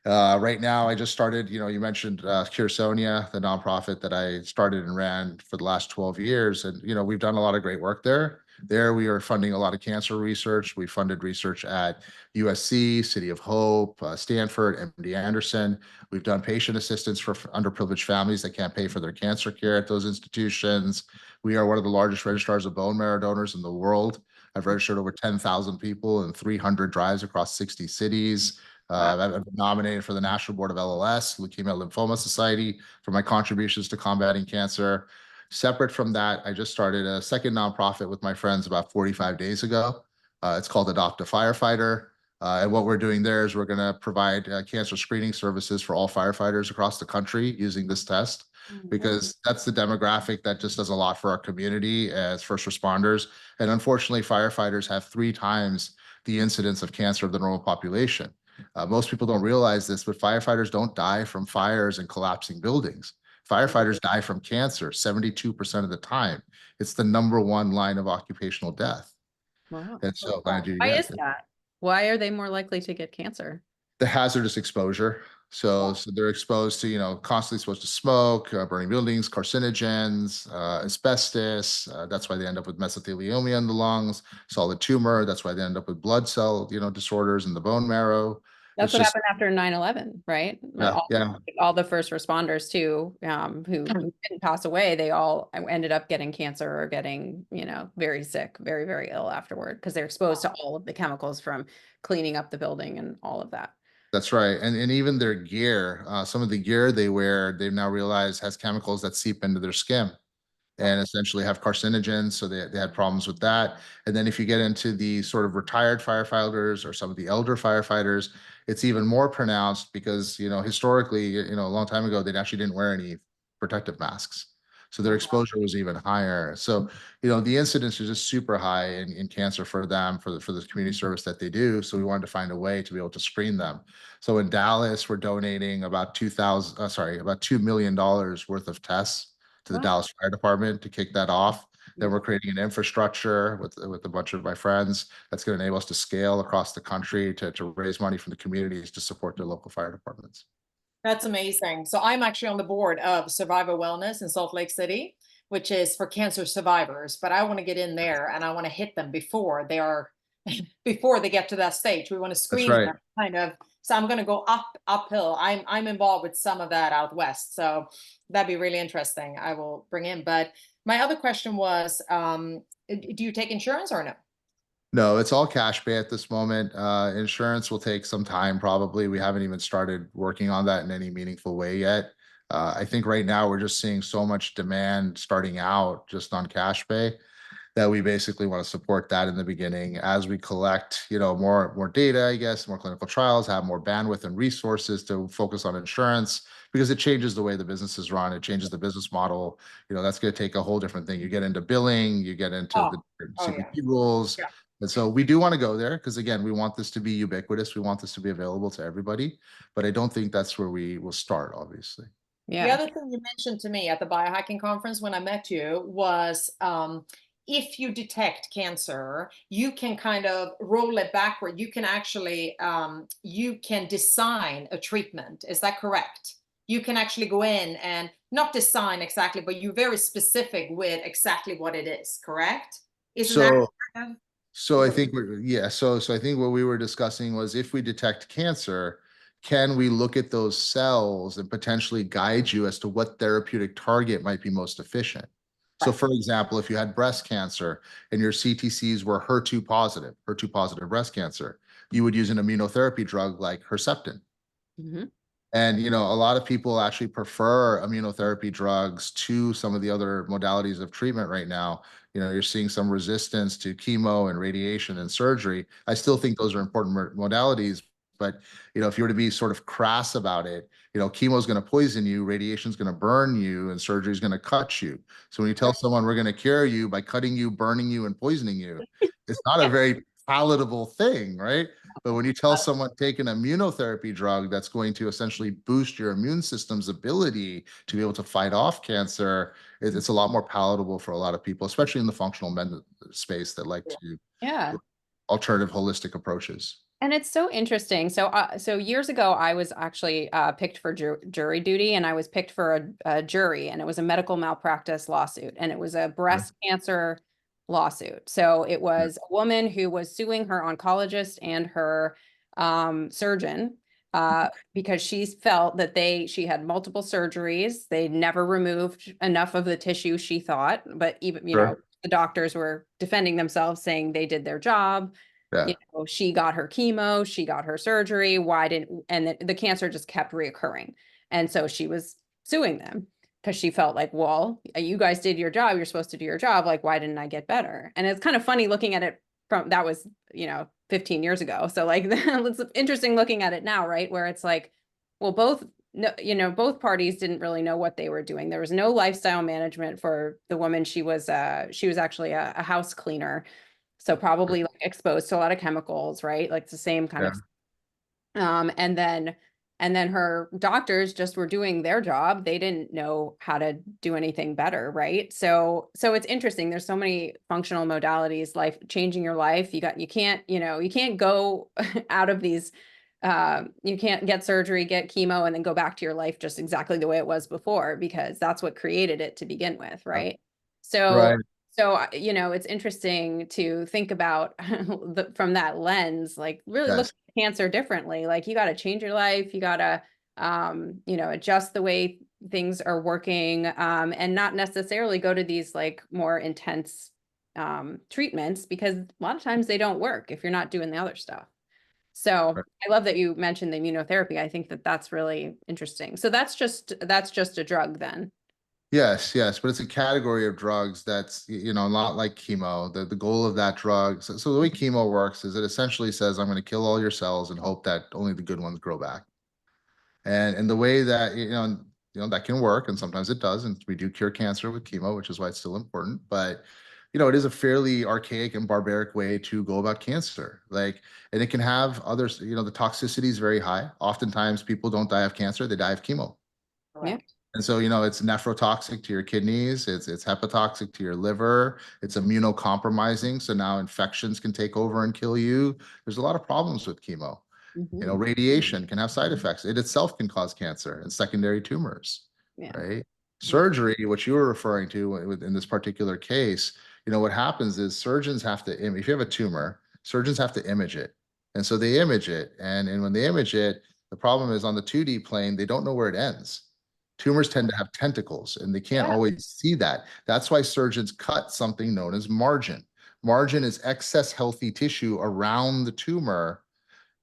Right now, I just started, you mentioned Cursonia, the nonprofit that I started and ran for the last 12 years. And, we've done a lot of great work there. There, we are funding a lot of cancer research. We funded research at USC, City of Hope, Stanford, MD Anderson. We've done patient assistance for underprivileged families that can't pay for their cancer care at those institutions. We are one of the largest registrars of bone marrow donors in the world. I've registered over 10,000 people in 300 drives across 60 cities. I've been nominated for the National Board of LLS, Leukemia Lymphoma Society, for my contributions to combating cancer. Separate from that, I just started a second nonprofit with my friends about 45 days ago. It's called Adopt a Firefighter. And what we're doing there is we're going to provide cancer screening services for all firefighters across the country using this test, because that's the demographic that just does a lot for our community as first responders. And unfortunately, firefighters have 3 times the incidence of cancer of the normal population. Most people don't realize this, but firefighters don't die from fires and collapsing buildings. Firefighters die from cancer 72% of the time. It's the #1 line of occupational death.
Wow.
And so
Why is that? Why are they more likely to get cancer?
the hazardous exposure. So they're exposed to, constantly exposed to smoke, burning buildings, carcinogens, asbestos. That's why they end up with mesothelioma in the lungs, solid tumor. That's why they end up with blood cell, disorders in the bone marrow.
That's what happened after 9/11, right?
Yeah.
All the first responders too, who didn't pass away, they all ended up getting cancer or getting, very sick, very, very ill afterward, because they're exposed to all of the chemicals from cleaning up the building and all of that.
That's right. And even their gear, some of the gear they wear, they've now realized has chemicals that seep into their skin and essentially have carcinogens. So they had problems with that. And then if you get into the sort of retired firefighters or some of the elder firefighters, it's even more pronounced because, historically, a long time ago, they actually didn't wear any protective masks. So their exposure was even higher. So, the incidence is just super high in cancer for them, for the community service that they do. So we wanted to find a way to be able to screen them. So in Dallas, we're donating about about $2 million worth of tests to the Dallas Fire Department to kick that off. Then we're creating an infrastructure with a bunch of my friends that's going to enable us to scale across the country to raise money from the communities to support their local fire departments.
That's amazing. So I'm actually on the board of Survivor Wellness in Salt Lake City, which is for cancer survivors. But I want to get in there and I want to hit them before they get to that stage. We want to screen them kind of. So I'm going to go uphill. I'm involved with some of that out west. So that'd be really interesting. I will bring in. But my other question was, do you take insurance or no?
No, it's all cash pay at this moment. Insurance will take some time, probably. We haven't even started working on that in any meaningful way yet. I think right now we're just seeing so much demand starting out just on cash pay that we basically want to support that in the beginning as we collect, more data, I guess, more clinical trials, have more bandwidth and resources to focus on insurance, because it changes the way the business is run. It changes the business model. That's going to take a whole different thing. You get into billing, you get into the
Yeah.
CPT rules.
Yeah.
And so we do want to go there because, again, we want this to be ubiquitous. We want this to be available to everybody. But I don't think that's where we will start, obviously.
The
Yeah.
other thing you mentioned to me at the biohacking conference when I met you was if you detect cancer, you can kind of roll it backward. You can actually you can design a treatment. Is that correct? You can actually go in and not design exactly, but you're very specific with exactly what it is, correct? Isn't that
So,
kind of-
so I think so I think what we were discussing was, if we detect cancer, can we look at those cells and potentially guide you as to what therapeutic target might be most efficient? So
Right.
for example, if you had breast cancer and your CTCs were HER2 positive breast cancer, you would use an immunotherapy drug like Herceptin.
Mhm.
And, a lot of people actually prefer immunotherapy drugs to some of the other modalities of treatment right now. You're seeing some resistance to chemo and radiation and surgery. I still think those are important modalities. But, if you were to be sort of crass about it, chemo is going to poison you, radiation is going to burn you, and surgery is going to cut you. So when you tell someone we're going to cure you by cutting you, burning you, and poisoning you, it's not a very palatable thing, right? But when you tell someone take an immunotherapy drug that's going to essentially boost your immune system's ability to be able to fight off cancer, it's a lot more palatable for a lot of people, especially in the functional medicine space that like to
Yeah.
alternative holistic approaches.
And it's so interesting. So years ago, I was actually picked for jury duty, and I was picked for a jury, and it was a medical malpractice lawsuit, and it was a breast cancer lawsuit. So it was a woman who was suing her oncologist and her surgeon because she felt that she had multiple surgeries. They never removed enough of the tissue, she thought, but even,
Sure.
the doctors were defending themselves, saying they did their job.
Yeah.
She got her chemo, she got her surgery. Why didn't, and the cancer just kept reoccurring. And so she was suing them because she felt like, well, you guys did your job. You're supposed to do your job. Like, why didn't I get better? And it's kind of funny looking at it that was, 15 years ago. So like, it's interesting looking at it now, right? Where it's like, well, both parties didn't really know what they were doing. There was no lifestyle management for the woman. She was actually a house cleaner. So probably like exposed to a lot of chemicals, right? Like it's the same kind of, and then her doctors just were doing their job. They didn't know how to do anything better, right? So it's interesting. There's so many functional modalities, life changing your life. You can't go out of these, you can't get surgery, get chemo, and then go back to your life just exactly the way it was before, because that's what created it to begin with, right? So
Right.
it's interesting to think about from that lens, like really look
Yes.
at cancer differently. Like you got to change your life. You got to, adjust the way things are working, and not necessarily go to these like more intense treatments, because a lot of times they don't work if you're not doing the other stuff. So
Right.
I love that you mentioned the immunotherapy. I think that that's really interesting. So that's just a drug then.
Yes, but it's a category of drugs that's, not like chemo. The goal of that drug, so the way chemo works is it essentially says, I'm going to kill all your cells and hope that only the good ones grow back. And the way that, that can work, and sometimes it does, and we do cure cancer with chemo, which is why it's still important. But, it is a fairly archaic and barbaric way to go about cancer. Like, and it can have others, the toxicity is very high. Oftentimes people don't die of cancer, they die of chemo.
Yeah.
Correct.
And so, it's nephrotoxic to your kidneys, it's hepatotoxic to your liver, it's immunocompromising. So now infections can take over and kill you. There's a lot of problems with chemo.
Mhm.
Radiation can have side effects. It itself can cause cancer and secondary tumors,
Yeah.
right?
Yeah.
Surgery, what you were referring to in this particular case, what happens is surgeons have to, if you have a tumor, surgeons have to image it. And so they image it. And when they image it, the problem is on the 2D plane, they don't know where it ends. Tumors tend to have tentacles and they can't
Yeah.
always see that. That's why surgeons cut something known as margin. Margin is excess healthy tissue around the tumor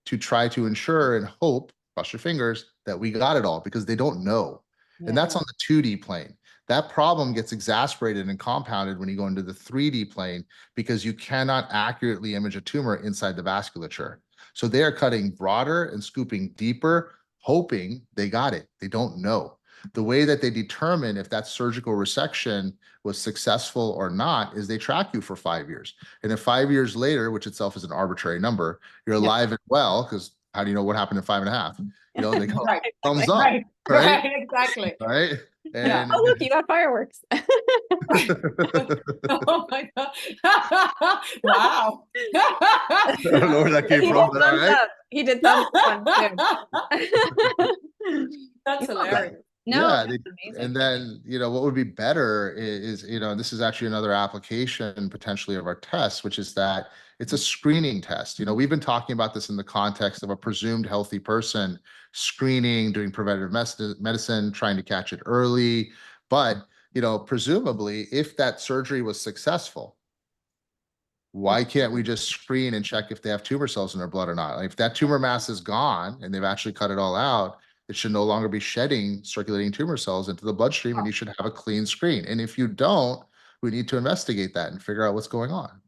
to try to ensure and hope, cross your fingers, that we got it all, because they don't know. And that's
Yeah.
on the 2D plane. That problem gets exacerbated and compounded when you go into the 3D plane, because you cannot accurately image a tumor inside the vasculature. So they are cutting broader and scooping deeper hoping they got it. They don't know. The way that they determine if that surgical resection was successful or not is they track you for 5 years. And if 5 years later, which itself is an arbitrary number, you're alive and well, because how do you know what happened in 5.5? You know, they go
Right.
thumbs up,
Right.
right?
Right. Exactly.
Right.
Yeah.
And
Oh, look, you got fireworks.
Oh my God. Wow.
I don't know where that came
He
from,
did
but all
thumbs
right.
up. He did thumbs up too.
That's hilarious.
No,
Yeah,
that's amazing.
and then, you know, what would be better is, you know, this is actually another application potentially of our test, which is that it's a screening test. You know, we've been talking about this in the context of a presumed healthy person screening, doing preventative medicine, trying to catch it early. But, you know, presumably, if that surgery was successful, why can't we just screen and check if they have tumor cells in their blood or not? Like, if that tumor mass is gone and they've actually cut it all out, it should no longer be shedding circulating tumor cells into the bloodstream, and you should have a clean screen. And if you don't, we need to investigate that and figure out what's going on.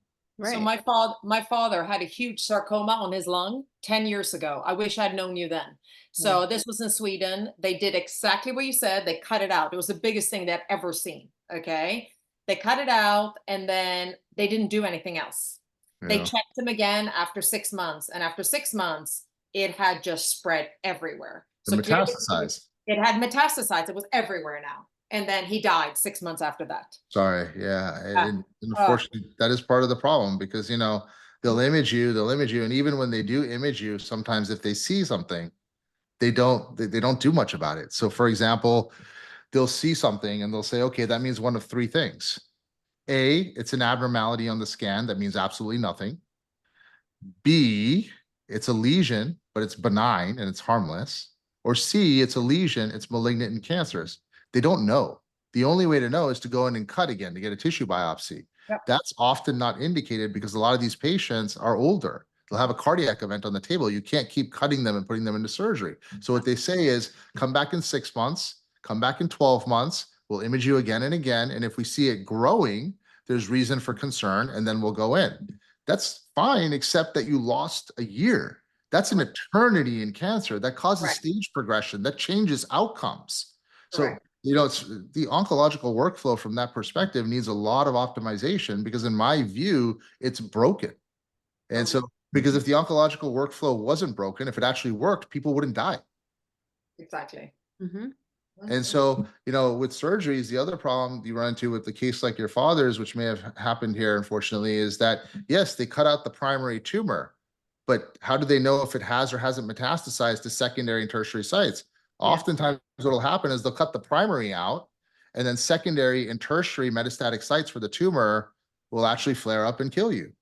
So
Right.
my father had a huge sarcoma on his lung 10 years ago. I wish I'd known you then. So this was in Sweden. They did exactly what you said. They cut it out. It was the biggest thing they'd ever seen. Okay. They cut it out and then they didn't do anything else. They
Yeah.
checked him again after 6 months. And after 6 months, it had just spread everywhere.
The
So clearly
metastasize.
it had metastasized. It was everywhere now. And then he died 6 months after that.
Sorry, yeah, and
Oh.
unfortunately, that is part of the problem because, you know, they'll image you, and even when they do image you, sometimes if they see something, they don't do much about it. So, for example, they'll see something and they'll say, okay, that means one of three things. A, it's an abnormality on the scan that means absolutely nothing. B, it's a lesion, but it's benign and it's harmless. Or C, it's a lesion, it's malignant and cancerous. They don't know. The only way to know is to go in and cut again to get a tissue biopsy.
Yep.
That's often not indicated because a lot of these patients are older. They'll have a cardiac event on the table. You can't keep cutting them and putting them into surgery. So what they say is, come back in 6 months, come back in 12 months, we'll image you again and again. And if we see it growing, there's reason for concern, and then we'll go in. That's fine, except that you lost a year. That's an eternity in cancer. That causes
Right.
stage progression. That changes outcomes. So,
Correct.
you know, it's the oncological workflow from that perspective needs a lot of optimization because in my view, it's broken. And so, because if the oncological workflow wasn't broken, if it actually worked, people wouldn't die.
Exactly.
Mm-hmm.
And so, you know, with surgeries, the other problem you run into with the case like your father's, which may have happened here, unfortunately, is that, yes, they cut out the primary tumor, but how do they know if it has or hasn't metastasized to secondary and tertiary sites?
Yeah.
Oftentimes, what'll happen is they'll cut the primary out, and then secondary and tertiary metastatic sites for the tumor will actually flare up and kill you.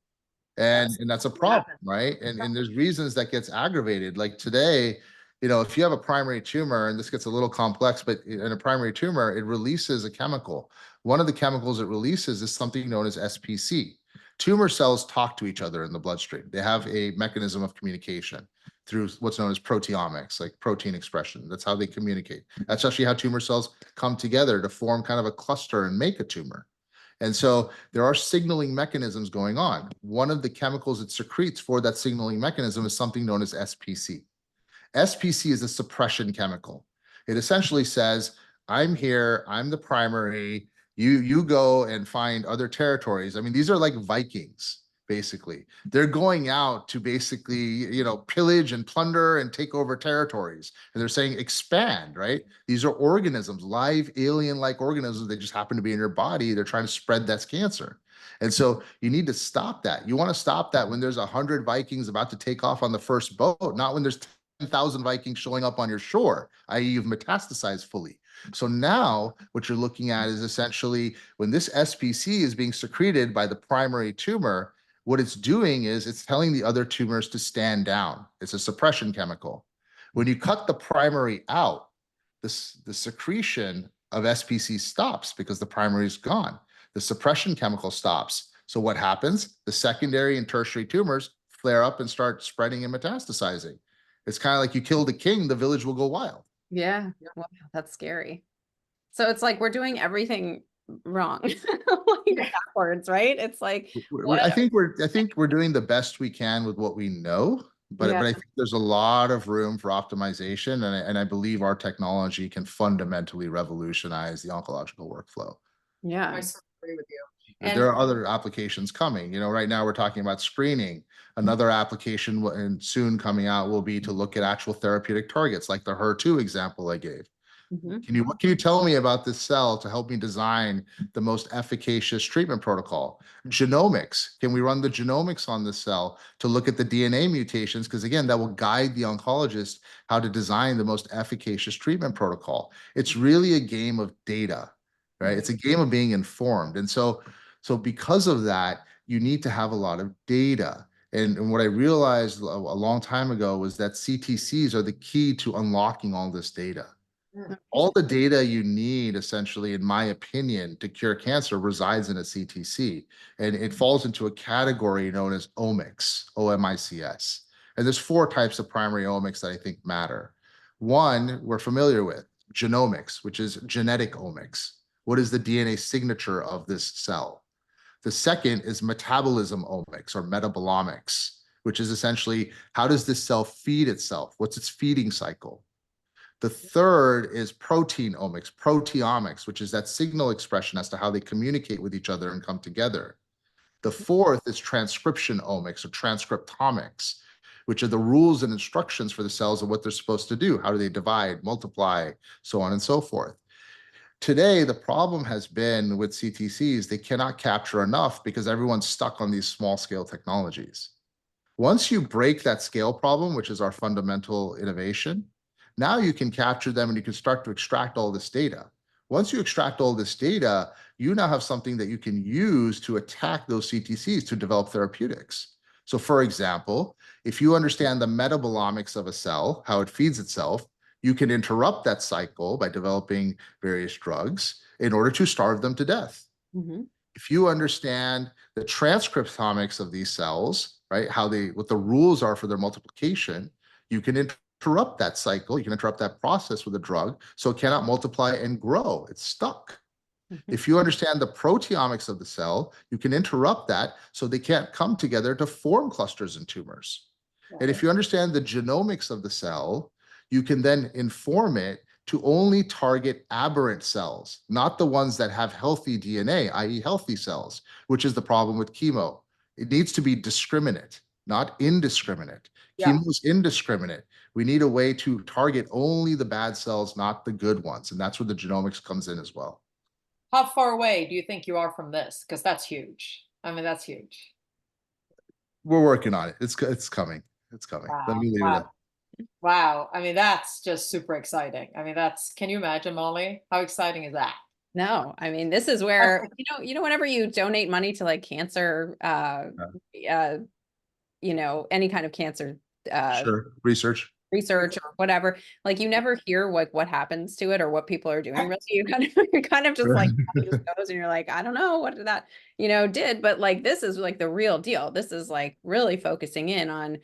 And that's a problem, right? And there's reasons that gets aggravated. Like today, you know, if you have a primary tumor, and this gets a little complex, but in a primary tumor, it releases a chemical. One of the chemicals it releases is something known as SPC. Tumor cells talk to each other in the bloodstream. They have a mechanism of communication through what's known as proteomics, like protein expression. That's how they communicate. That's actually how tumor cells come together to form kind of a cluster and make a tumor. And so there are signaling mechanisms going on. One of the chemicals it secretes for that signaling mechanism is something known as SPC. SPC is a suppression chemical. It essentially says, I'm here, I'm the primary, you go and find other territories. I mean, these are like Vikings, basically. They're going out to basically, you know, pillage and plunder and take over territories. And they're saying expand, right? These are organisms, live alien-like organisms that just happen to be in your body. They're trying to spread that cancer. And so you need to stop that. You want to stop that when there's 100 Vikings about to take off on the first boat, not when there's 10,000 Vikings showing up on your shore, i.e. you've metastasized fully. So now what you're looking at is essentially when this SPC is being secreted by the primary tumor, what it's doing is it's telling the other tumors to stand down. It's a suppression chemical. When you cut the primary out, the secretion of SPC stops because the primary is gone. The suppression chemical stops. So what happens? The secondary and tertiary tumors flare up and start spreading and metastasizing. It's kind of like you killed a king, the village will go wild.
Yeah. Wow, that's scary. So it's like we're doing everything wrong, like backwards, right? It's like
I think we're doing the best we can with what we know. But I think there's a lot of room for optimization, and I believe our technology can fundamentally revolutionize the oncological workflow.
Yeah.
I so agree with you.
There are other applications coming. Right now we're talking about screening. Another application and soon coming out will be to look at actual therapeutic targets, like the HER2 example I gave. What can you tell me about this cell to help me design the most efficacious treatment protocol? Genomics. Can we run the genomics on this cell to look at the DNA mutations? Because again, that will guide the oncologist how to design the most efficacious treatment protocol. It's really a game of data, right? It's a game of being informed. And so because of that, you need to have a lot of data. And what I realized a long time ago was that CTCs are the key to unlocking all this data. All the data you need, essentially, in my opinion, to cure cancer resides in a CTC, and it falls into a category known as omics, O-M-I-C-S. And there's 4 types of primary omics that I think matter. One, we're familiar with, genomics, which is genetic omics. What is the DNA signature of this cell? The second is metabolism omics or metabolomics, which is essentially how does this cell feed itself? What's its feeding cycle? The third is protein omics, proteomics, which is that signal expression as to how they communicate with each other and come together. The fourth is transcription omics or transcriptomics, which are the rules and instructions for the cells of what they're supposed to do. How do they divide, multiply, so on and so forth. Today, the problem has been with CTCs, they cannot capture enough because everyone's stuck on these small scale technologies. Once you break that scale problem, which is our fundamental innovation, now you can capture them and you can start to extract all this data. Once you extract all this data, you now have something that you can use to attack those CTCs to develop therapeutics. So for example, if you understand the metabolomics of a cell, how it feeds itself, you can interrupt that cycle by developing various drugs in order to starve them to death. If you understand the transcriptomics of these cells, right, what the rules are for their multiplication, you can interrupt that cycle, you can interrupt that process with a drug so it cannot multiply and grow. It's stuck. If you understand the proteomics of the cell, you can interrupt that so they can't come together to form clusters and tumors. And if you understand the genomics of the cell, you can then inform it to only target aberrant cells, not the ones that have healthy DNA, i.e. healthy cells, which is the problem with chemo. It needs to be discriminate, not indiscriminate. Chemo is indiscriminate. We need a way to target only the bad cells, not the good ones. And that's where the genomics comes in as well.
How far away do you think you are from this? Because that's huge. I mean, that's huge.
We're working on it. It's coming. It's coming.
Wow.
Let me leave it at that.
Wow. I mean, that's just super exciting. I mean, can you imagine, Molly? How exciting is that?
No, I mean, this is where, whenever you donate money to like cancer, any kind of cancer,
Sure. Research
or whatever, like you never hear like what happens to it or what people are doing. Really, you're kind of just like goes and you're like, I don't know what that did, but like this is like the real deal. This is like really focusing in on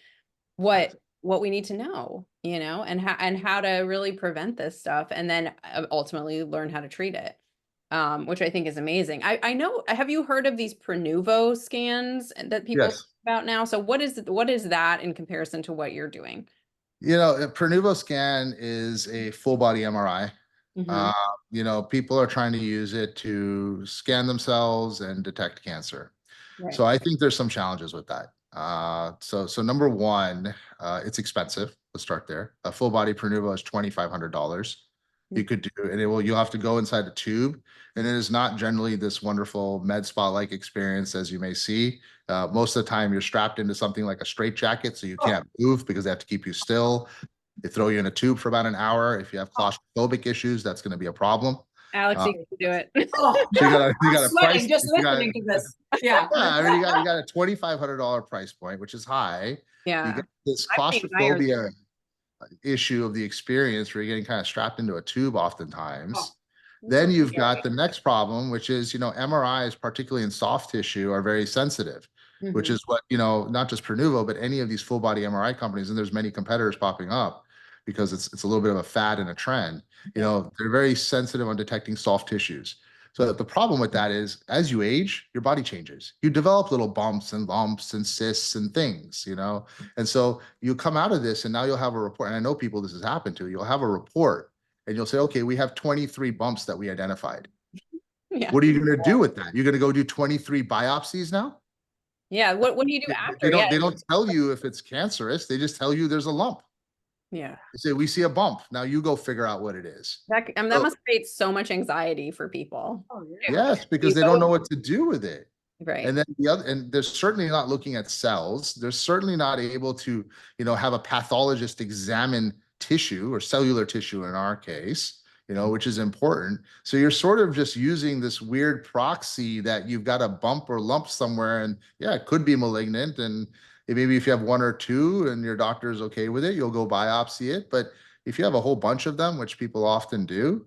what we need to know, and how to really prevent this stuff, and then ultimately learn how to treat it, which I think is amazing. I know. Have you heard of these Prenuvo scans that people talk about now? So what is that in comparison to what you're doing?
A Prenuvo scan is a full body MRI. People are trying to use it to scan themselves and detect cancer.
Right.
So I think there's some challenges with that. So number one, it's expensive. Let's start there. A full body Prenuvo is $2,500. You could do, and you'll have to go inside the tube, and it is not generally this wonderful med spa-like experience as you may see. Most of the time, you're strapped into something like a straitjacket, so you can't move because they have to keep you still. They throw you in a tube for about an hour. If you have claustrophobic issues, that's going to be a problem.
Alex, you can do it.
Oh,
so you got
I'm sweating just listening to this. Yeah.
I mean, you got a $2,500 price point, which is high.
Yeah.
You get this claustrophobia issue of the experience where you're getting kind of strapped into a tube oftentimes. Then you've got the next problem, which is, MRIs, particularly in soft tissue, are very sensitive, which is what, not just Prenuvo, but any of these full body MRI companies, and there's many competitors popping up because it's a little bit of a fad and a trend, they're very sensitive on detecting soft tissues. So the problem with that is, as you age, your body changes. You develop little bumps and lumps and cysts and things, you know? And so you come out of this and now you'll have a report. And I know people this has happened to. You'll have a report and you'll say, okay, we have 23 bumps that we identified.
Yeah.
What are you going to do with that? You're going to go do 23 biopsies now?
Yeah. What do you do after? Yeah.
They don't tell you if it's cancerous. They just tell you there's a lump.
Yeah.
They say, we see a bump. Now you go figure out what it is.
That, that
So-
must create so much anxiety for people.
Oh, yeah.
Yes, because they don't know what to do with it.
Right.
And then the other, and they're certainly not looking at cells. They're certainly not able to, you know, have a pathologist examine tissue or cellular tissue in our case, you know, which is important. So you're sort of just using this weird proxy that you've got a bump or lump somewhere, and yeah, it could be malignant. And maybe if you have one or two and your doctor's okay with it, you'll go biopsy it. But if you have a whole bunch of them, which people often do,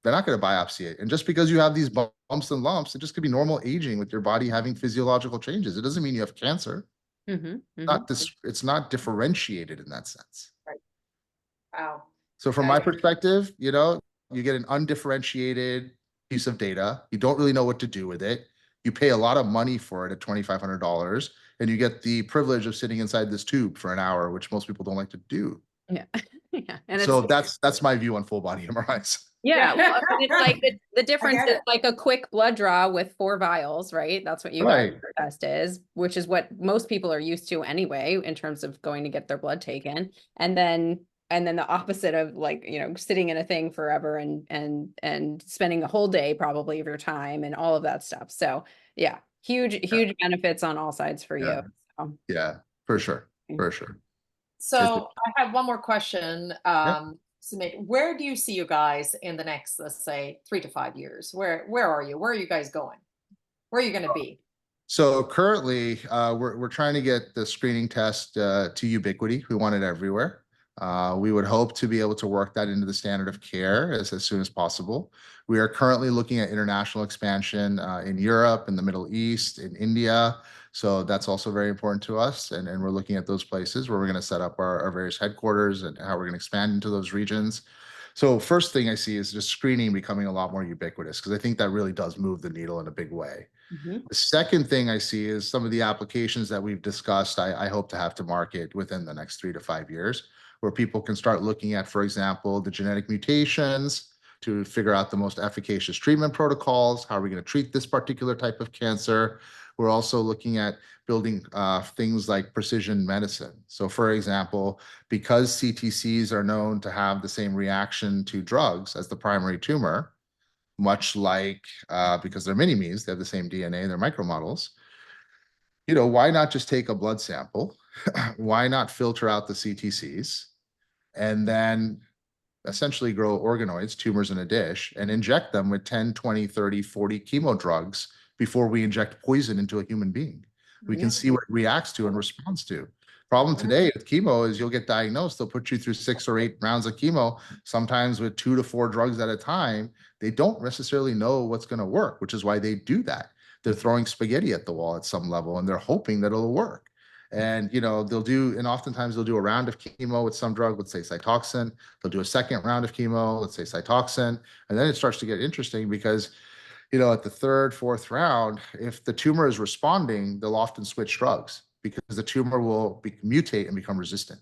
they're not going to biopsy it. And just because you have these bumps and lumps, it just could be normal aging with your body having physiological changes. It doesn't mean you have cancer. It's not differentiated in that sense.
Right. Wow.
So from my perspective, you know, you get an undifferentiated piece of data. You don't really know what to do with it. You pay a lot of money for it at $2,500, and you get the privilege of sitting inside this tube for an hour, which most people don't like to do.
Yeah. Yeah. And
so that's my view on full body MRIs.
Yeah, well, it's like the difference is like a quick blood draw with 4 vials, right? That's what you guys test is, which is what most people are used to anyway, in terms of going to get their blood taken. And then the opposite of, like, you know, sitting in a thing forever and spending a whole day probably of your time and all of that stuff. So yeah, huge benefits on all sides for you. So.
Yeah, for sure. For sure.
So I have one more question. Sumit, where do you see you guys in the next, let's say, 3 to 5 years? Where are you? Where are you guys going? Where are you going to be?
So currently, we're trying to get the screening test to ubiquity. We want it everywhere. We would hope to be able to work that into the standard of care as soon as possible. We are currently looking at international expansion in Europe, in the Middle East, in India. So that's also very important to us. And we're looking at those places where we're going to set up our various headquarters and how we're going to expand into those regions. So first thing I see is just screening becoming a lot more ubiquitous, because I think that really does move the needle in a big way. The second thing I see is some of the applications that we've discussed, I hope to have to market within the next 3 to 5 years, where people can start looking at, for example, the genetic mutations to figure out the most efficacious treatment protocols. How are we going to treat this particular type of cancer? We're also looking at building things like precision medicine. So for example, because CTCs are known to have the same reaction to drugs as the primary tumor, much like because they're mini-me's, they have the same DNA, they're micromodels. You know, why not just take a blood sample? Why not filter out the CTCs and then essentially grow organoids, tumors in a dish, and inject them with 10, 20, 30, 40 chemo drugs before we inject poison into a human being? We can see what it reacts to and responds to. Problem today with chemo is you'll get diagnosed. They'll put you through 6 or 8 rounds of chemo, sometimes with 2 to 4 drugs at a time. They don't necessarily know what's going to work, which is why they do that. They're throwing spaghetti at the wall at some level, and they're hoping that it'll work. And, you know, oftentimes they'll do a round of chemo with some drug, let's say Cytoxan. They'll do a second round of chemo, let's say Cytoxan. And then it starts to get interesting because, you know, at the 3rd, 4th round, if the tumor is responding, they'll often switch drugs because the tumor will mutate and become resistant.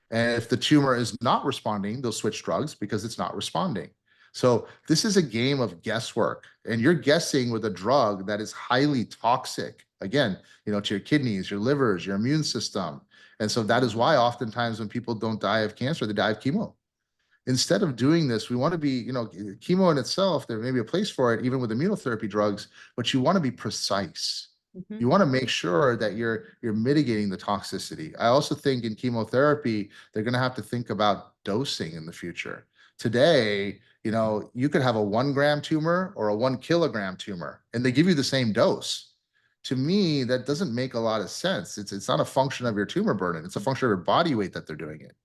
And if the tumor is not responding, they'll switch drugs because it's not responding. So this is a game of guesswork, and you're guessing with a drug that is highly toxic, again, you know, to your kidneys, your livers, your immune system. And so that is why oftentimes when people don't die of cancer, they die of chemo. Instead of doing this, we want to be, you know, chemo in itself, there may be a place for it, even with immunotherapy drugs, but you want to be precise. You want to make sure that you're mitigating the toxicity. I also think in chemotherapy, they're going to have to think about dosing in the future. Today, you know, you could have a 1 gram tumor or a 1 kilogram tumor, and they give you the same dose. To me, that doesn't make a lot of sense. It's not a function of your tumor burden. It's a function of your body weight that they're doing it.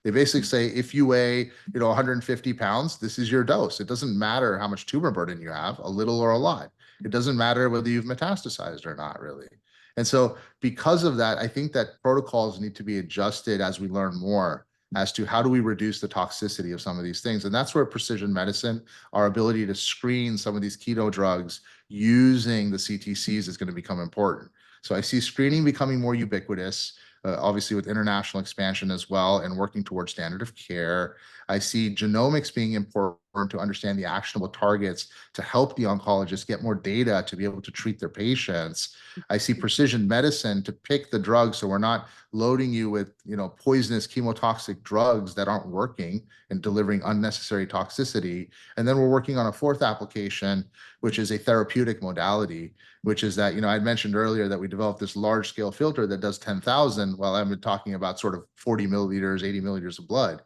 They basically say, if you weigh, you know, 150 pounds, this is your dose. It doesn't matter how much tumor burden you have, a little or a lot. It doesn't matter whether you've metastasized or not, really. And so because of that, I think that protocols need to be adjusted as we learn more. as to how do we reduce the toxicity of some of these things. And that's where precision medicine, our ability to screen some of these keto drugs using the CTCs is going to become important. So I see screening becoming more ubiquitous, obviously with international expansion as well, and working towards standard of care. I see genomics being important to understand the actionable targets to help the oncologist get more data to be able to treat their patients. I see precision medicine to pick the drugs so we're not loading you with, poisonous chemotoxic drugs that aren't working and delivering unnecessary toxicity. And then we're working on a fourth application, which is a therapeutic modality, which is that, I'd mentioned earlier that we developed this large scale filter that does 10,000, while I've been talking about sort of 40 milliliters, 80 milliliters of blood.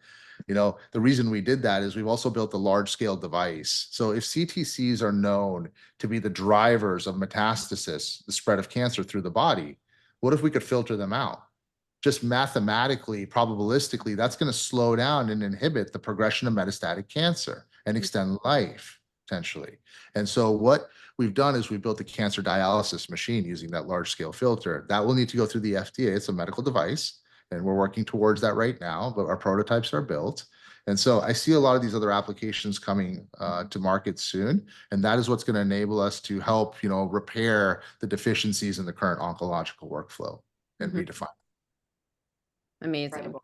The reason we did that is we've also built a large scale device. So if CTCs are known to be the drivers of metastasis, the spread of cancer through the body, what if we could filter them out? Just mathematically, probabilistically, that's going to slow down and inhibit the progression of metastatic cancer and extend life potentially. And so what we've done is we built a cancer dialysis machine using that large scale filter. That will need to go through the FDA. It's a medical device, and we're working towards that right now, but our prototypes are built. And so I see a lot of these other applications coming to market soon. And that is what's going to enable us to help, repair the deficiencies in the current oncological workflow and redefine.
Amazing.
Incredible.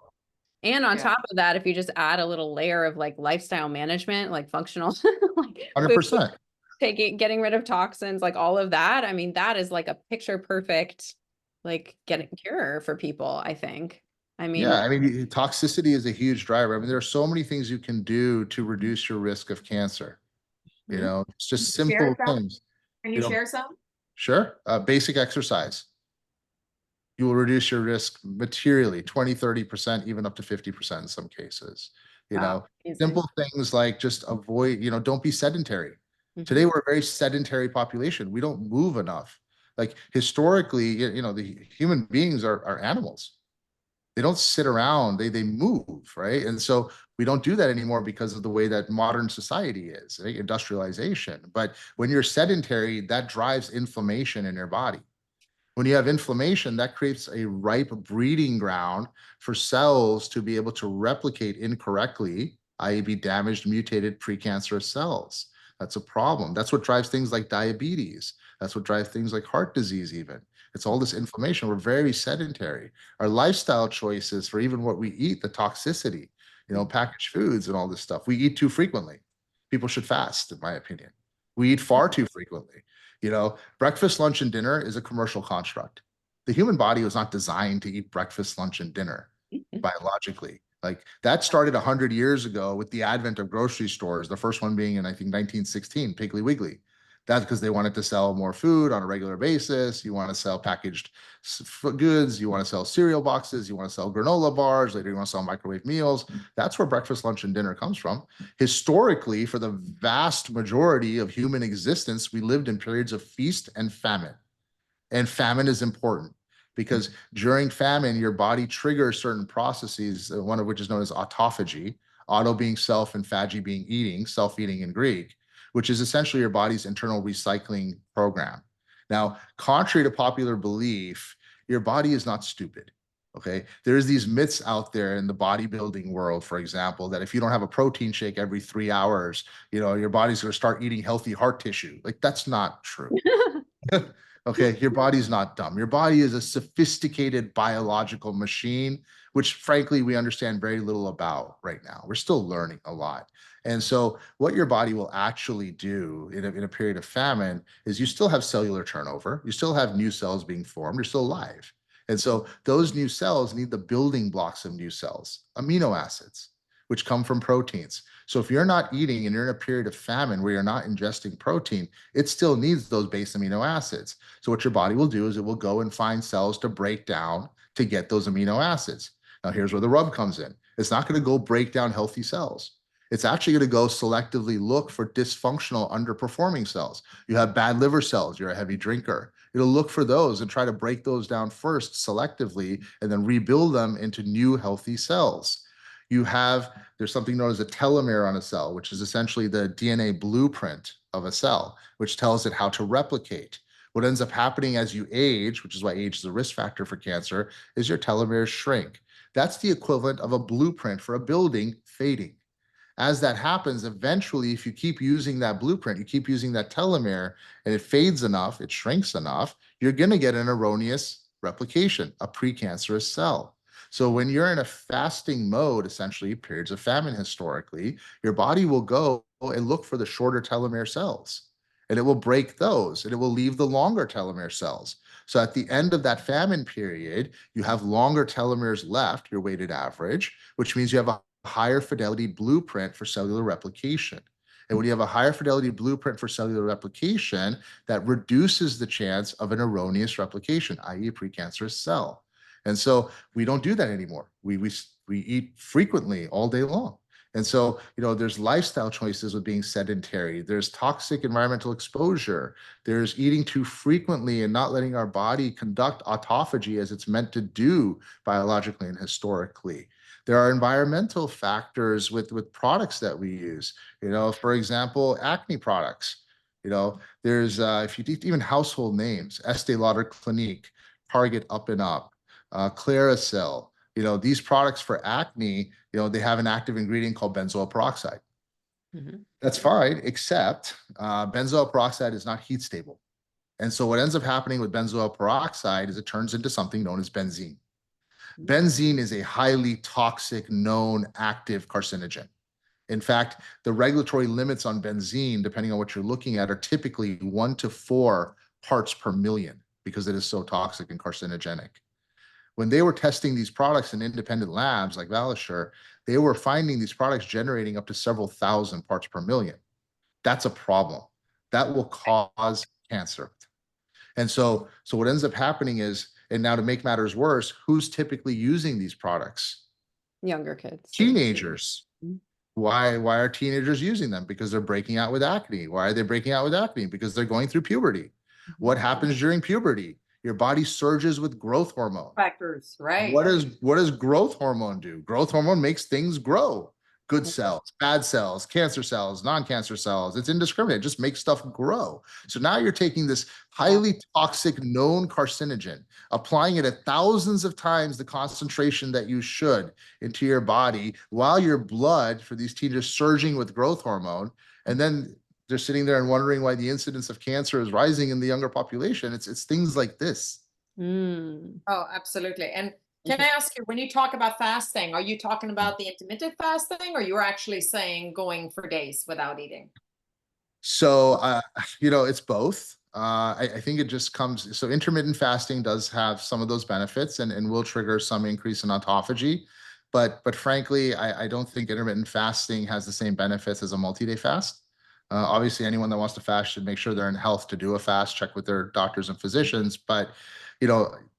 And on
Yeah.
top of that, if you just add a little layer of like lifestyle management, like functional, like
100%.
getting rid of toxins, like all of that. I mean, that is like a picture perfect, like getting cure for people, I think. I mean,
Yeah, I mean, toxicity is a huge driver. I mean, there are so many things you can do to reduce your risk of cancer. It's just simple things.
Can you share some?
Sure. Basic exercise. You will reduce your risk materially, 20, 30%, even up to 50% in some cases.
wow, amazing.
Simple things like just avoid, don't be sedentary. Today,
Mhm.
we're a very sedentary population. We don't move enough. Like historically, the human beings are animals. They don't sit around, they move, right? And so we don't do that anymore because of the way that modern society is, right? Industrialization. But when you're sedentary, that drives inflammation in your body. When you have inflammation, that creates a ripe breeding ground for cells to be able to replicate incorrectly, i.e., be damaged, mutated precancerous cells. That's a problem. That's what drives things like diabetes. That's what drives things like heart disease, even. It's all this inflammation. We're very sedentary. Our lifestyle choices for even what we eat, the toxicity, packaged foods and all this stuff, we eat too frequently. People should fast, in my opinion. We eat far too frequently. Breakfast, lunch, and dinner is a commercial construct. The human body was not designed to eat breakfast, lunch, and dinner biologically. Like that started 100 years ago with the advent of grocery stores, the first one being in, I think, 1916, Piggly Wiggly. That's because they wanted to sell more food on a regular basis. You want to sell packaged goods. You want to sell cereal boxes. You want to sell granola bars. Later, you want to sell microwave meals. That's where breakfast, lunch, and dinner comes from. Historically, for the vast majority of human existence, we lived in periods of feast and famine. And famine is important because during famine, your body triggers certain processes, one of which is known as autophagy, auto being self and phagy being eating, self-eating in Greek, which is essentially your body's internal recycling program. Now, contrary to popular belief, your body is not stupid. Okay. There's these myths out there in the bodybuilding world, for example, that if you don't have a protein shake every 3 hours, your body's going to start eating healthy heart tissue. Like that's not true. Okay, your body's not dumb. Your body is a sophisticated biological machine, which frankly we understand very little about right now. We're still learning a lot. And so what your body will actually do in a period of famine is you still have cellular turnover. You still have new cells being formed. You're still alive. And so those new cells need the building blocks of new cells, amino acids, which come from proteins. So if you're not eating and you're in a period of famine where you're not ingesting protein, it still needs those base amino acids. So what your body will do is it will go and find cells to break down to get those amino acids. Now here's where the rub comes in. It's not going to go break down healthy cells. It's actually going to go selectively look for dysfunctional, underperforming cells. You have bad liver cells, you're a heavy drinker. It'll look for those and try to break those down first selectively and then rebuild them into new healthy cells. There's something known as a telomere on a cell, which is essentially the DNA blueprint of a cell, which tells it how to replicate. What ends up happening as you age, which is why age is a risk factor for cancer, is your telomeres shrink. That's the equivalent of a blueprint for a building fading. As that happens, eventually, if you keep using that blueprint, you keep using that telomere, and it fades enough, it shrinks enough, you're going to get an erroneous replication, a precancerous cell. So when you're in a fasting mode, essentially periods of famine historically, your body will go and look for the shorter telomere cells, and it will break those, and it will leave the longer telomere cells. So at the end of that famine period, you have longer telomeres left, your weighted average, which means you have a higher fidelity blueprint for cellular replication. And when you have a higher fidelity blueprint for cellular replication, that reduces the chance of an erroneous replication, i.e. a precancerous cell. And so we don't do that anymore. We eat frequently all day long. And so, there's lifestyle choices with being sedentary. There's toxic environmental exposure. There's eating too frequently and not letting our body conduct autophagy as it's meant to do biologically and historically. There are environmental factors with products that we use. For example, acne products. There's if you even household names, Estee Lauder Clinique, Target Up and Up, Claracil. These products for acne, they have an active ingredient called benzoyl peroxide.
Mhm.
That's fine, except benzoyl peroxide is not heat stable. And so what ends up happening with benzoyl peroxide is it turns into something known as benzene. Benzene is a highly toxic, known active carcinogen. In fact, the regulatory limits on benzene, depending on what you're looking at, are typically 1 to 4 parts per million because it is so toxic and carcinogenic. When they were testing these products in independent labs like Valisure, they were finding these products generating up to several thousand parts per million. That's a problem. That will cause cancer. And so what ends up happening is, and now to make matters worse, who's typically using these products?
Younger kids.
Teenagers.
Mhm.
Why are teenagers using them? Because they're breaking out with acne. Why are they breaking out with acne? Because they're going through puberty. What happens during puberty? Your body surges with growth hormone.
Factors, right?
What does growth hormone do? Growth hormone makes things grow. Good cells, bad cells, cancer cells, non-cancer cells. It's indiscriminate. It just makes stuff grow. So now you're taking this highly toxic known carcinogen, applying it at thousands of times the concentration that you should into your body, while your blood for these teenagers surging with growth hormone. And then they're sitting there and wondering why the incidence of cancer is rising in the younger population. It's things like this.
Mm.
Oh, absolutely. And can I ask you, when you talk about fasting, are you talking about the intermittent fasting, or you're actually saying going for days without eating?
So, it's both. I think it just comes, so intermittent fasting does have some of those benefits and will trigger some increase in autophagy. But frankly, I don't think intermittent fasting has the same benefits as a multi-day fast. Obviously, anyone that wants to fast should make sure they're in health to do a fast, check with their doctors and physicians. But,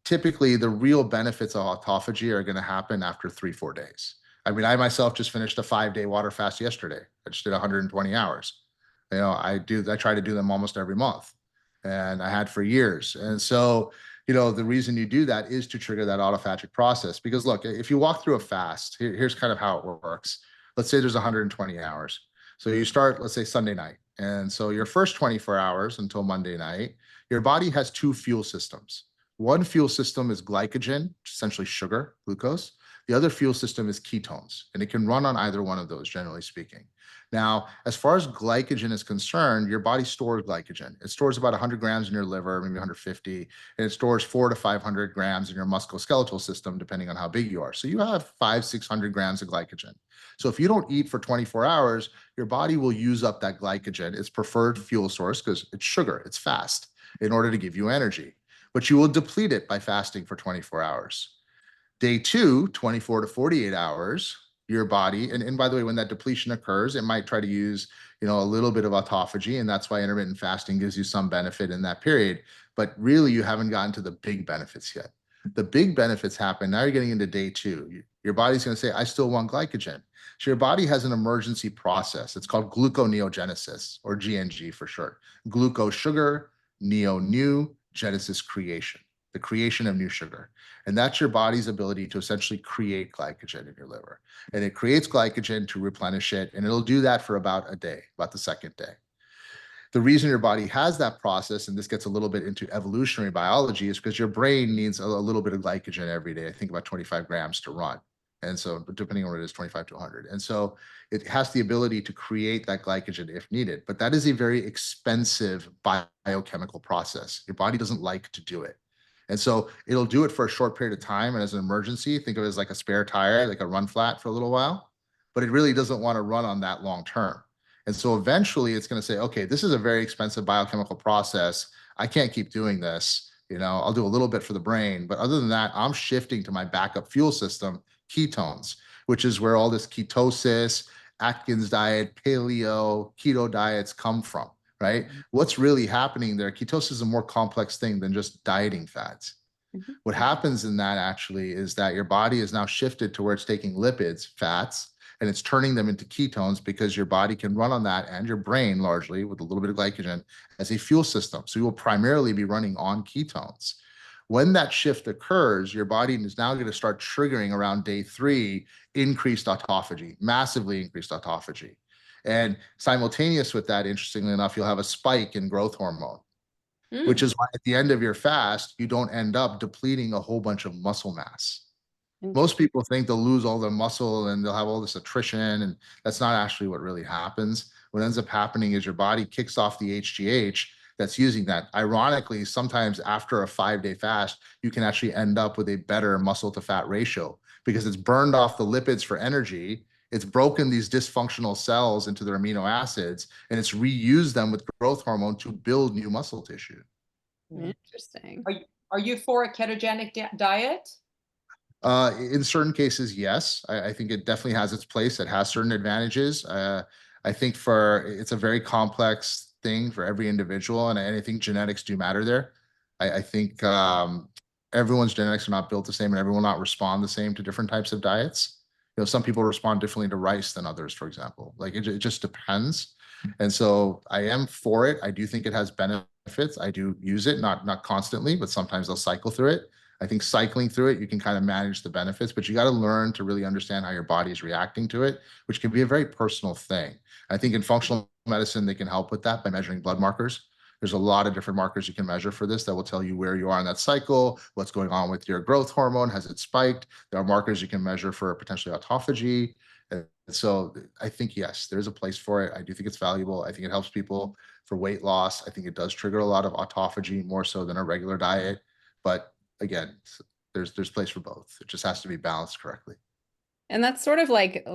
typically the real benefits of autophagy are going to happen after 3-4 days. I mean, I myself just finished a 5-day water fast yesterday. I just did 120 hours. I try to do them almost every month, and I had for years. And so, the reason you do that is to trigger that autophagic process. Because look, if you walk through a fast, here's kind of how it works. Let's say there's 120 hours. So you start, let's say Sunday night. And so your first 24 hours until Monday night, your body has 2 fuel systems. One fuel system is glycogen, essentially sugar, glucose. The other fuel system is ketones, and it can run on either one of those, generally speaking. Now, as far as glycogen is concerned, your body stores glycogen. It stores about 100 grams in your liver, maybe 150, and it stores 400 to 500 grams in your musculoskeletal system, depending on how big you are. So you have 500-600 grams of glycogen. So if you don't eat for 24 hours, your body will use up that glycogen, its preferred fuel source, because it's sugar, it's fast, in order to give you energy. But you will deplete it by fasting for 24 hours. Day 2, 24 to 48 hours, your body, and by the way, when that depletion occurs, it might try to use, a little bit of autophagy, and that's why intermittent fasting gives you some benefit in that period. But really, you haven't gotten to the big benefits yet. The big benefits happen, now you're getting into day 2. Your body's going to say, I still want glycogen. So your body has an emergency process. It's called gluconeogenesis, or GNG for short. Glucose sugar, new, genesis creation, the creation of new sugar. And that's your body's ability to essentially create glycogen in your liver. And it creates glycogen to replenish it. And it'll do that for about a day, about the second day. The reason your body has that process, and this gets a little bit into evolutionary biology, is because your brain needs a little bit of glycogen every day. I think about 25 grams to run. And so depending on what it is, 25 to 100. And so it has the ability to create that glycogen if needed. But that is a very expensive biochemical process. Your body doesn't like to do it. And so it'll do it for a short period of time. And as an emergency, think of it as like a spare tire, like a run flat for a little while. But it really doesn't want to run on that long term. And so eventually it's going to say, okay, this is a very expensive biochemical process. I can't keep doing this. I'll do a little bit for the brain. But other than that, I'm shifting to my backup fuel system, ketones, which is where all this ketosis, Atkins diet, paleo, keto diets come from, right? What's really happening there? Ketosis is a more complex thing than just dieting fads. What happens in that actually is that your body is now shifted towards taking lipids, fats, and it's turning them into ketones because your body can run on that, and your brain largely with a little bit of glycogen as a fuel system. So you will primarily be running on ketones. When that shift occurs, your body is now going to start triggering around day 3 increased autophagy, massively increased autophagy. And simultaneous with that, interestingly enough, you'll have a spike in growth hormone, which is why at the end of your fast, you don't end up depleting a whole bunch of muscle mass. Most people think they'll lose all their muscle and they'll have all this attrition, and that's not actually what really happens. What ends up happening is your body kicks off the HGH that's using that. Ironically, sometimes after a 5-day fast, you can actually end up with a better muscle to fat ratio because it's burned off the lipids for energy. It's broken these dysfunctional cells into their amino acids, and it's reused them with growth hormone to build new muscle tissue.
Interesting.
Are you for a ketogenic diet?
In certain cases, yes. I think it definitely has its place. It has certain advantages. I think it's a very complex thing for every individual, and I think genetics do matter there. I think everyone's genetics are not built the same, and everyone will not respond the same to different types of diets. Some people respond differently to rice than others, for example. Like it just depends. And so I am for it. I do think it has benefits. I do use it, not constantly, but sometimes I'll cycle through it. I think cycling through it, you can kind of manage the benefits, but you got to learn to really understand how your body is reacting to it, which can be a very personal thing. I think in functional medicine, they can help with that by measuring blood markers. There's a lot of different markers you can measure for this that will tell you where you are in that cycle, what's going on with your growth hormone, has it spiked? There are markers you can measure for potentially autophagy. And so I think, yes, there's a place for it. I do think it's valuable. I think it helps people for weight loss. I think it does trigger a lot of autophagy more so than a regular diet. But again, there's place for both. It just has to be balanced correctly.
And that's sort of like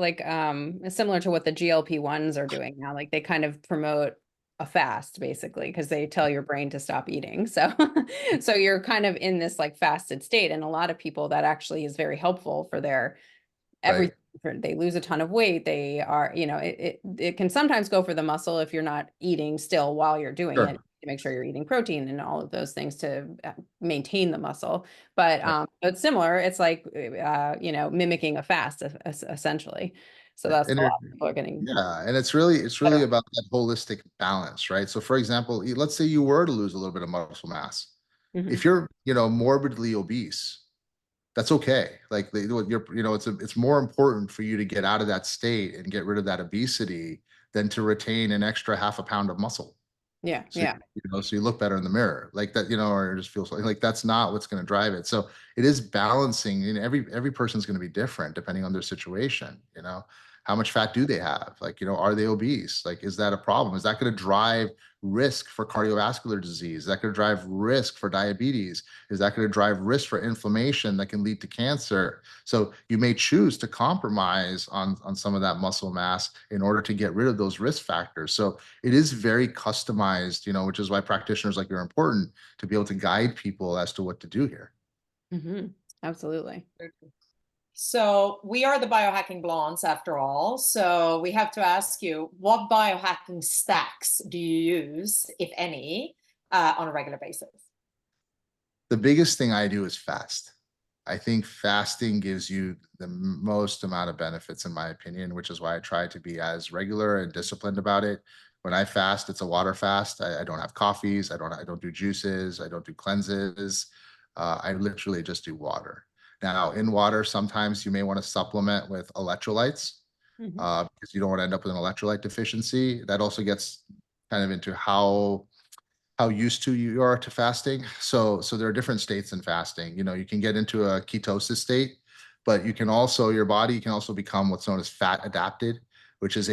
similar to what the GLP-1s are doing now. Like they kind of promote a fast basically because they tell your brain to stop eating. So so you're kind of in this like fasted state, and a lot of people that actually is very helpful for their everything. Right. They lose a ton of weight. They are, it can sometimes go for the muscle if you're not eating still while you're doing it, to make sure you're eating protein and all of those things to maintain the muscle. But it's similar. It's like mimicking a fast essentially. So that's a lot of people are getting.
Yeah, and it's really about that holistic balance, right? So for example, let's say you were to lose a little bit of muscle mass. If you're, morbidly obese, that's okay. Like it's more important for you to get out of that state and get rid of that obesity than to retain an extra half a pound of muscle.
Yeah.
So,
yeah.
So you look better in the mirror like that, or it just feels like that's not what's going to drive it. So it is balancing, and every person's going to be different depending on their situation. How much fat do they have? Like, are they obese? Like, is that a problem? Is that going to drive risk for cardiovascular disease? Is that going to drive risk for diabetes? Is that going to drive risk for inflammation that can lead to cancer? So you may choose to compromise on some of that muscle mass in order to get rid of those risk factors. So it is very customized, which is why practitioners like you are important to be able to guide people as to what to do here.
Absolutely.
So we are the biohacking blondes after all. So we have to ask you, what biohacking stacks do you use, if any, on a regular basis?
The biggest thing I do is fast. I think fasting gives you the most amount of benefits, in my opinion, which is why I try to be as regular and disciplined about it. When I fast, it's a water fast. I don't have coffees. I don't do juices. I don't do cleanses. I literally just do water. Now, in water, sometimes you may want to supplement with electrolytes because you don't want to end up with an electrolyte deficiency. That also gets kind of into how used to you are to fasting. So there are different states in fasting. You know, you can get into a ketosis state, but you can also, your body can also become what's known as fat adapted, which is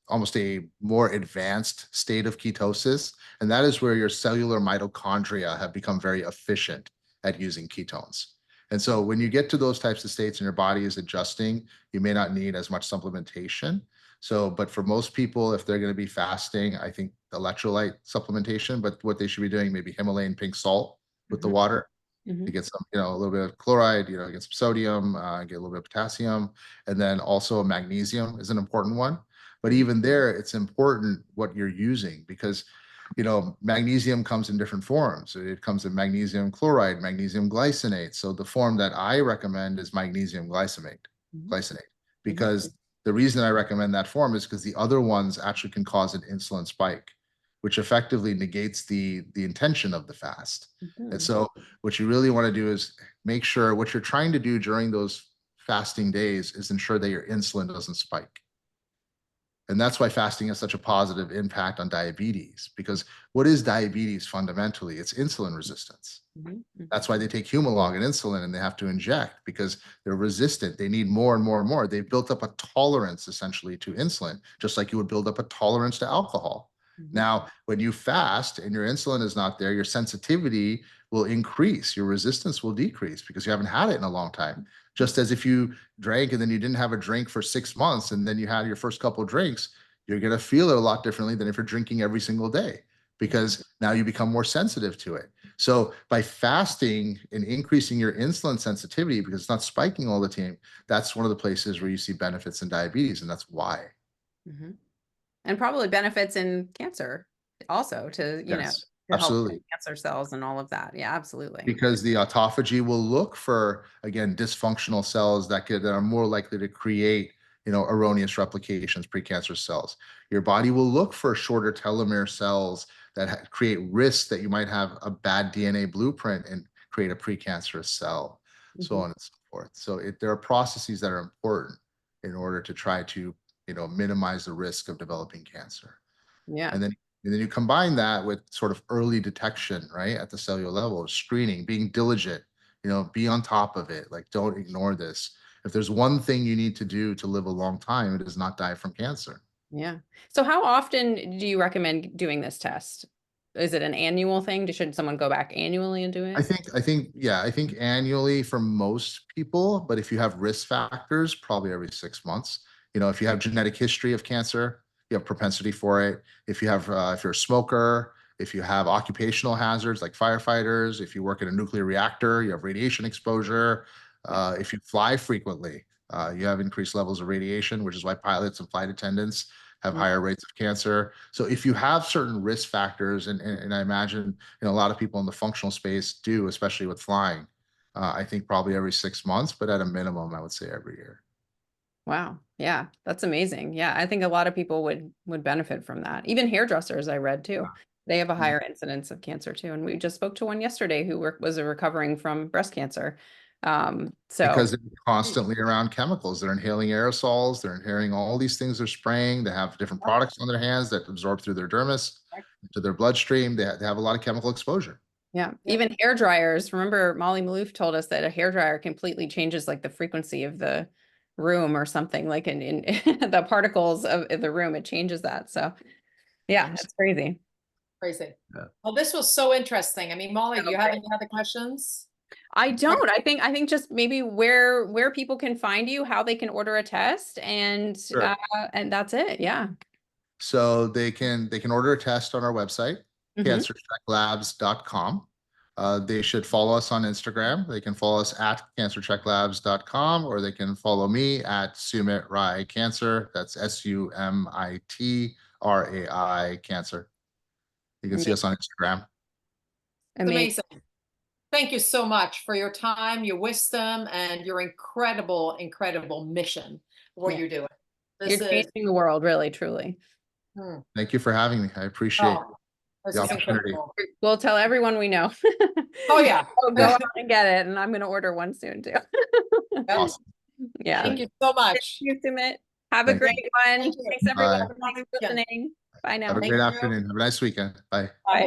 almost a more advanced state of ketosis. And that is where your cellular mitochondria have become very efficient at using ketones. And so when you get to those types of states and your body is adjusting, you may not need as much supplementation. So, but for most people, if they're going to be fasting, I think electrolyte supplementation, but what they should be doing, maybe Himalayan pink salt with the water to get some, you know, a little bit of chloride, you know, get some sodium, get a little bit of potassium, and then also magnesium is an important one. But even there, it's important what you're using because, you know, magnesium comes in different forms. It comes in magnesium chloride, magnesium glycinate. So the form that I recommend is magnesium glycinate, because the reason I recommend that form is because the other ones actually can cause an insulin spike, which effectively negates the intention of the fast. And so what you really want to do is make sure what you're trying to do during those fasting days is ensure that your insulin doesn't spike. And that's why fasting has such a positive impact on diabetes, because what is diabetes fundamentally? It's insulin resistance. That's why they take Humalog and insulin and they have to inject because they're resistant. They need more and more and more. They've built up a tolerance essentially to insulin, just like you would build up a tolerance to alcohol. Now, when you fast and your insulin is not there, your sensitivity will increase, your resistance will decrease because you haven't had it in a long time. Just as if you drank and then you didn't have a drink for 6 months and then you had your first couple of drinks, you're going to feel it a lot differently than if you're drinking every single day because now you become more sensitive to it. So by fasting and increasing your insulin sensitivity because it's not spiking all the time, that's one of the places where you see benefits in diabetes, and that's why.
And probably benefits in cancer also to, you know,
Yes,
to help
absolutely.
cancer cells and all of that. Yeah, absolutely.
Because the autophagy will look for, again, dysfunctional cells that are more likely to create, you know, erroneous replications, precancerous cells. Your body will look for shorter telomere cells that create risks that you might have a bad DNA blueprint and create a precancerous cell, so on and so forth. So there are processes that are important in order to try to, you know, minimize the risk of developing cancer.
Yeah.
And then you combine that with sort of early detection, right? At the cellular level, screening, being diligent, you know, be on top of it. Like, don't ignore this. If there's one thing you need to do to live a long time, it is not die from cancer.
Yeah. So how often do you recommend doing this test? Is it an annual thing? Should someone go back annually and do it?
I think annually for most people, but if you have risk factors, probably every 6 months. You know, if you have genetic history of cancer, you have propensity for it. If you have, if you're a smoker, if you have occupational hazards like firefighters, if you work in a nuclear reactor, you have radiation exposure. If you fly frequently, you have increased levels of radiation, which is why pilots and flight attendants have higher rates of cancer. So if you have certain risk factors, and I imagine, you know, a lot of people in the functional space do, especially with flying, I think probably every 6 months, but at a minimum, I would say every year.
Wow. Yeah, that's amazing. Yeah, I think a lot of people would benefit from that. Even hairdressers, I read too. They have a higher incidence of cancer too. And we just spoke to one yesterday who was recovering from breast cancer.
Because they're constantly around chemicals. They're inhaling aerosols, they're inhaling all these things they're spraying. They have different products on their hands that absorb through their dermis to their bloodstream. They have a lot of chemical exposure.
Yeah, even hair dryers. Remember, Molly Maloof told us that a hair dryer completely changes like the frequency of the room or something, like in the particles of the room. It changes that. So yeah, it's crazy.
Crazy.
Yeah.
Well, this was so interesting. I mean, Molly, do you have any other questions?
I don't. I think just maybe where people can find you, how they can order a test, and
Sure.
and that's it. Yeah.
So they can order a test on our website, cancerchecklabs.com. They should follow us on Instagram. They can follow us at cancerchecklabs.com, or they can follow me at Sumit Rai Cancer. That's SUMITRAI Cancer. You can see us on Instagram.
Amazing. Thank you so much for your time, your wisdom, and your incredible, incredible mission, what you're doing.
You're changing the world, really, truly.
Thank you for having me. I appreciate
this
the
is
opportunity.
incredible.
We'll tell everyone we know.
Oh, yeah.
Go out and get it, and I'm going to order one soon, too.
Awesome.
Yeah.
Thank you so much.
Thank you, Sumit. Have a great one. Thanks, everyone, for listening. Bye now.
Have a
Thank
great
you.
afternoon. Have a nice weekend. Bye.
Bye.